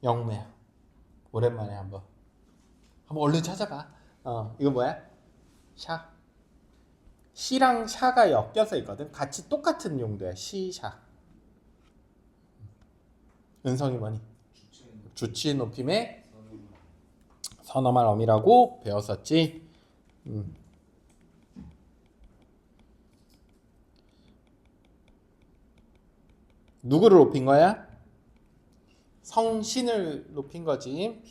영매야. 오랜만에 한번 얼른 찾아봐. 이거 뭐야? 샤. 시랑 샤가 엮여서 있거든. 같이 똑같은 용도야. 시, 샤. 은성이 뭐니? 주치 높임의 선어말 어미라고 배웠었지. 누구를 높인 거야? 성신을 높인 거지.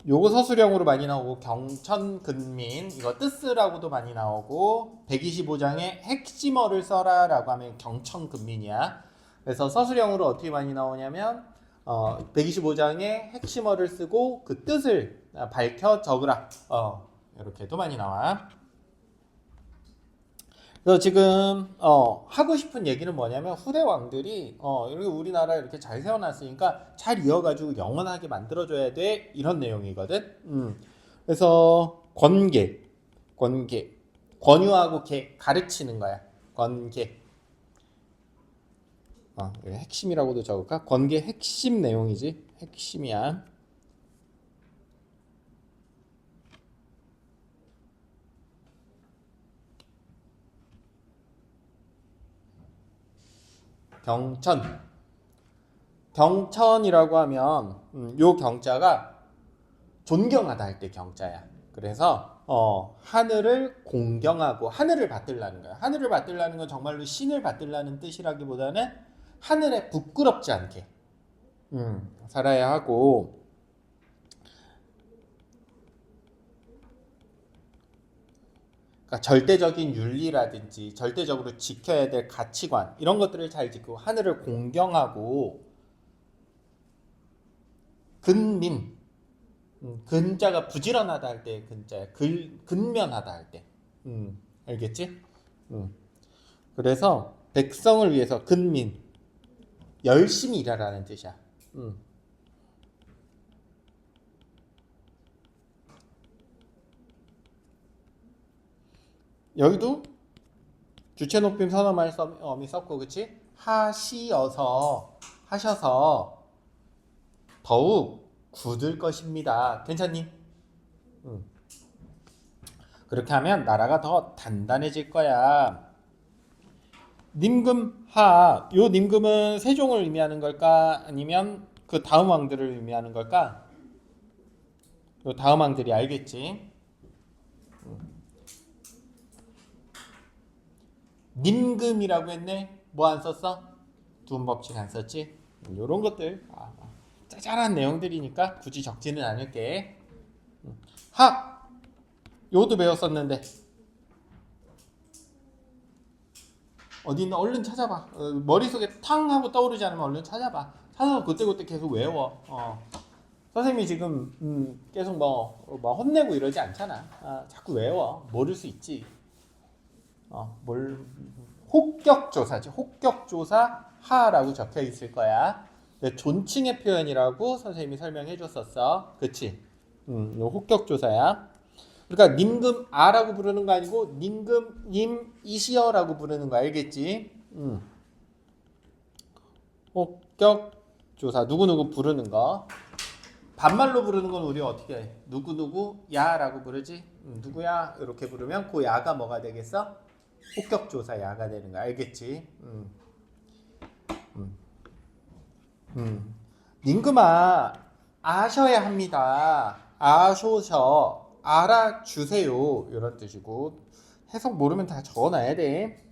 요거 서술형으로 많이 나오고 경천근민 이거 뜻쓰라고도 많이 나오고 125장에 핵심어를 써라라고 하면 경천근민이야. 그래서 서술형으로 어떻게 많이 나오냐면 125장에 핵심어를 쓰고 그 뜻을 밝혀 적으라. 이렇게도 많이 나와. 그래서 지금 하고 싶은 얘기는 뭐냐면 후대 왕들이 이렇게 우리나라 이렇게 잘 세워놨으니까 잘 이어가지고 영원하게 만들어줘야 돼 이런 내용이거든. 그래서 권유하고 개 가르치는 거야. 권계. 핵심이라고도 적을까? 권계 핵심 내용이지. 핵심이야. 경천이라고 하면 요 경자가 존경하다 할 때 경자야. 그래서 하늘을 공경하고 하늘을 받들라는 거야. 하늘을 받들라는 건 정말로 신을 받들라는 뜻이라기보다는 하늘에 부끄럽지 않게 살아야 하고, 그러니까 절대적인 윤리라든지 절대적으로 지켜야 될 가치관 이런 것들을 잘 지키고 하늘을 공경하고 근민 근자가 부지런하다 할 때 근자야. 근면하다 할 때. 알겠지? 그래서 백성을 위해서 근민 열심히 일하라는 뜻이야. 여기도 주체 높임 선어말 어미 썼고, 그치? 하셔서 더욱 굳을 것입니다. 괜찮니? 그렇게 하면 나라가 더 단단해질 거야. 님금하, 요 님금은 세종을 의미하는 걸까? 아니면 그 다음 왕들을 의미하는 걸까? 요 다음 왕들이 알겠지? 님금이라고 했네? 뭐 안 썼어? 두음법칙 안 썼지? 요런 것들 짜잘한 내용들이니까 굳이 적지는 않을게. 요도 배웠었는데 어디 있나 얼른 찾아봐. 머릿속에 탕 하고 떠오르지 않으면 얼른 찾아봐. 찾아서 그때그때 계속 외워. 선생님이 지금 계속 뭐 혼내고 이러지 않잖아. 자꾸 외워. 모를 수 있지. 혹격조사지. 혹격조사 하라고 적혀 있을 거야. 존칭의 표현이라고 선생님이 설명해 줬었어. 그치? 요 혹격조사야. 그러니까 님금아라고 부르는 거 아니고 님이시여라고 부르는 거 알겠지? 혹격조사 누구누구 부르는 거. 반말로 부르는 건 우리 어떻게 해? 누구누구 야라고 부르지? 누구야? 이렇게 부르면 그 야가 뭐가 되겠어? 혹격조사 야가 되는 거 알겠지? 님금아 아셔야 합니다. 아셔서 알아주세요 이런 뜻이고, 해석 모르면 다 적어놔야 돼.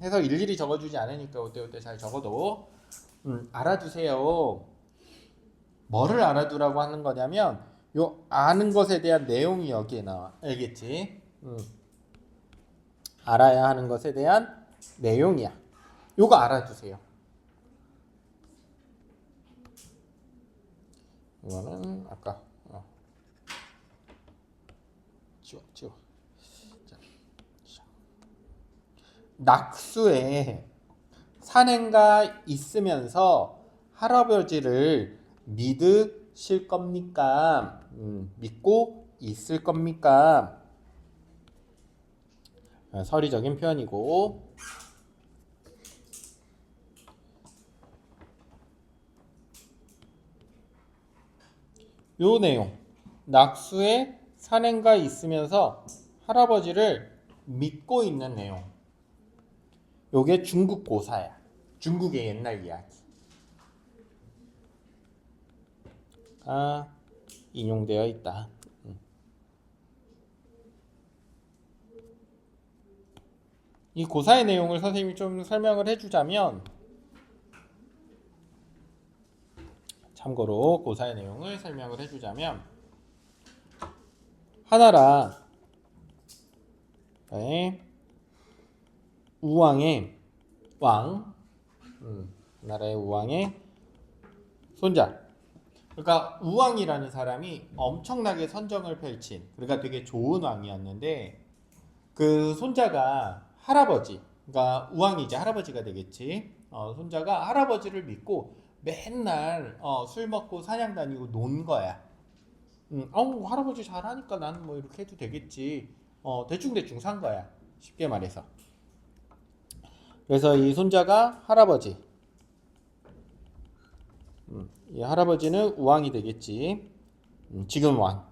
해석 일일이 적어주지 않으니까 그때 잘 적어도 알아두세요. 뭐를 알아두라고 하는 거냐면 요 아는 것에 대한 내용이 여기에 나와. 알겠지? 알아야 하는 것에 대한 내용이야. 요거 알아두세요. 이거는 아까 지워. 자, 낙수에 산행가 있으면서 할아버지를 믿으실 겁니까? 믿고 있을 겁니까? 서리적인 표현이고, 요 내용 낙수에 산행가 있으면서 할아버지를 믿고 있는 내용, 요게 중국 고사야. 중국의 옛날 이야기 인용되어 있다. 이 고사의 내용을 선생님이 좀 설명을 해주자면, 참고로 고사의 내용을 설명을 해주자면, 하나라 네, 우왕의 왕, 나라의 우왕의 손자. 그러니까 우왕이라는 사람이 엄청나게 선정을 펼친, 그러니까 되게 좋은 왕이었는데 그 손자가 할아버지, 그러니까 우왕이 이제 할아버지가 되겠지. 손자가 할아버지를 믿고 맨날 술 먹고 사냥 다니고 논 거야. 할아버지 잘하니까 나는 뭐 이렇게 해도 되겠지. 대충 산 거야. 쉽게 말해서. 그래서 이 손자가 할아버지, 이 할아버지는 우왕이 되겠지. 지금 왕.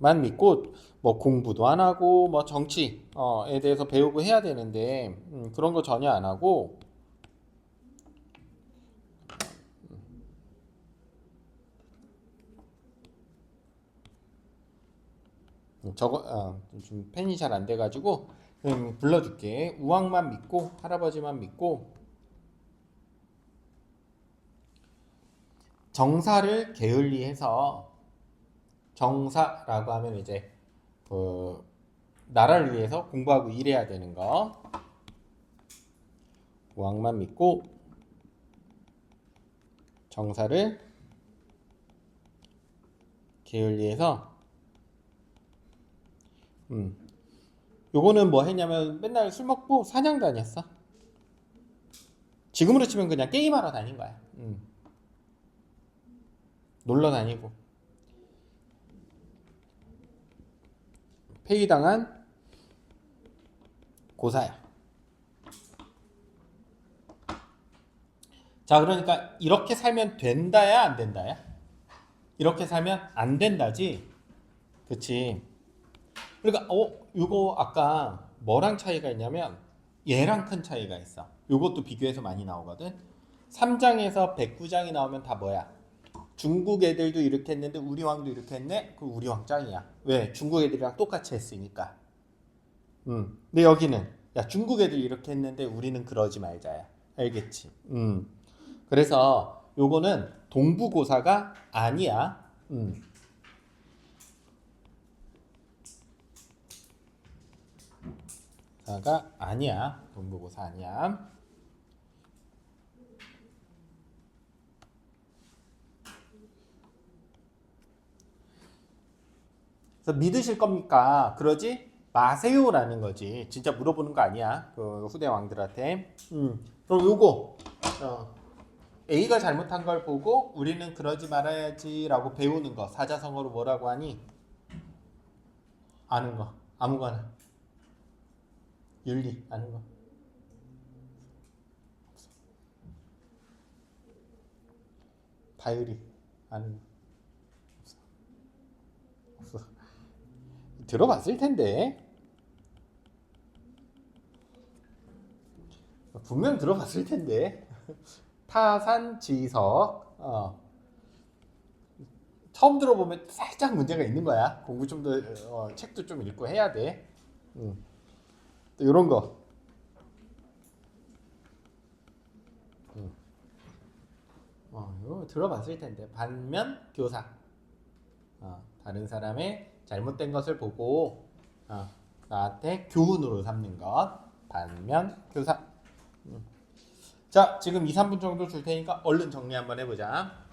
만 믿고 뭐 공부도 안 하고 뭐 정치에 대해서 배우고 해야 되는데 그런 거 전혀 안 하고 저거 좀 펜이 잘 안 돼가지고 불러줄게. 우왕만 믿고 할아버지만 믿고 정사를 게을리해서, 정사라고 하면 이제 그 나라를 위해서 공부하고 일해야 되는 거. 우왕만 믿고 정사를 게을리해서 요거는 뭐 했냐면 맨날 술 먹고 사냥 다녔어. 지금으로 치면 그냥 게임하러 다닌 거야. 놀러 다니고. 폐위당한 고사야. 자, 그러니까 이렇게 살면 된다야 안 된다야? 이렇게 살면 안 된다지. 그치? 그러니까 요거 아까 뭐랑 차이가 있냐면 얘랑 큰 차이가 있어. 요것도 비교해서 많이 나오거든. 3장에서 109장이 나오면 다 뭐야? 중국 애들도 이렇게 했는데 우리 왕도 이렇게 했네? 그 우리 왕 짱이야. 왜? 중국 애들이랑 똑같이 했으니까. 근데 여기는 야, 중국 애들 이렇게 했는데 우리는 그러지 말자야. 알겠지? 그래서 요거는 동부고사가 아니야. 고사가 아니야. 동부고사 아니야. 그래서 믿으실 겁니까? 그러지 마세요라는 거지. 진짜 물어보는 거 아니야. 그 후대 왕들한테. 그럼 요거 A가 잘못한 걸 보고 우리는 그러지 말아야지라고 배우는 거. 사자성어로 뭐라고 하니? 아는 거. 아무거나. 윤리 아는 거. 다율이 아는 거. 없어. 들어봤을 텐데. 분명 들어봤을 텐데. 타산지석. 처음 들어보면 살짝 문제가 있는 거야. 공부 좀 더 책도 좀 읽고 해야 돼. 또 이런 거. 이거 들어봤을 텐데. 반면 교사. 다른 사람의 잘못된 것을 보고 나한테 교훈으로 삼는 것. 반면 교사. 자, 지금 2, 3분 정도 줄 테니까 얼른 정리 한번 해보자.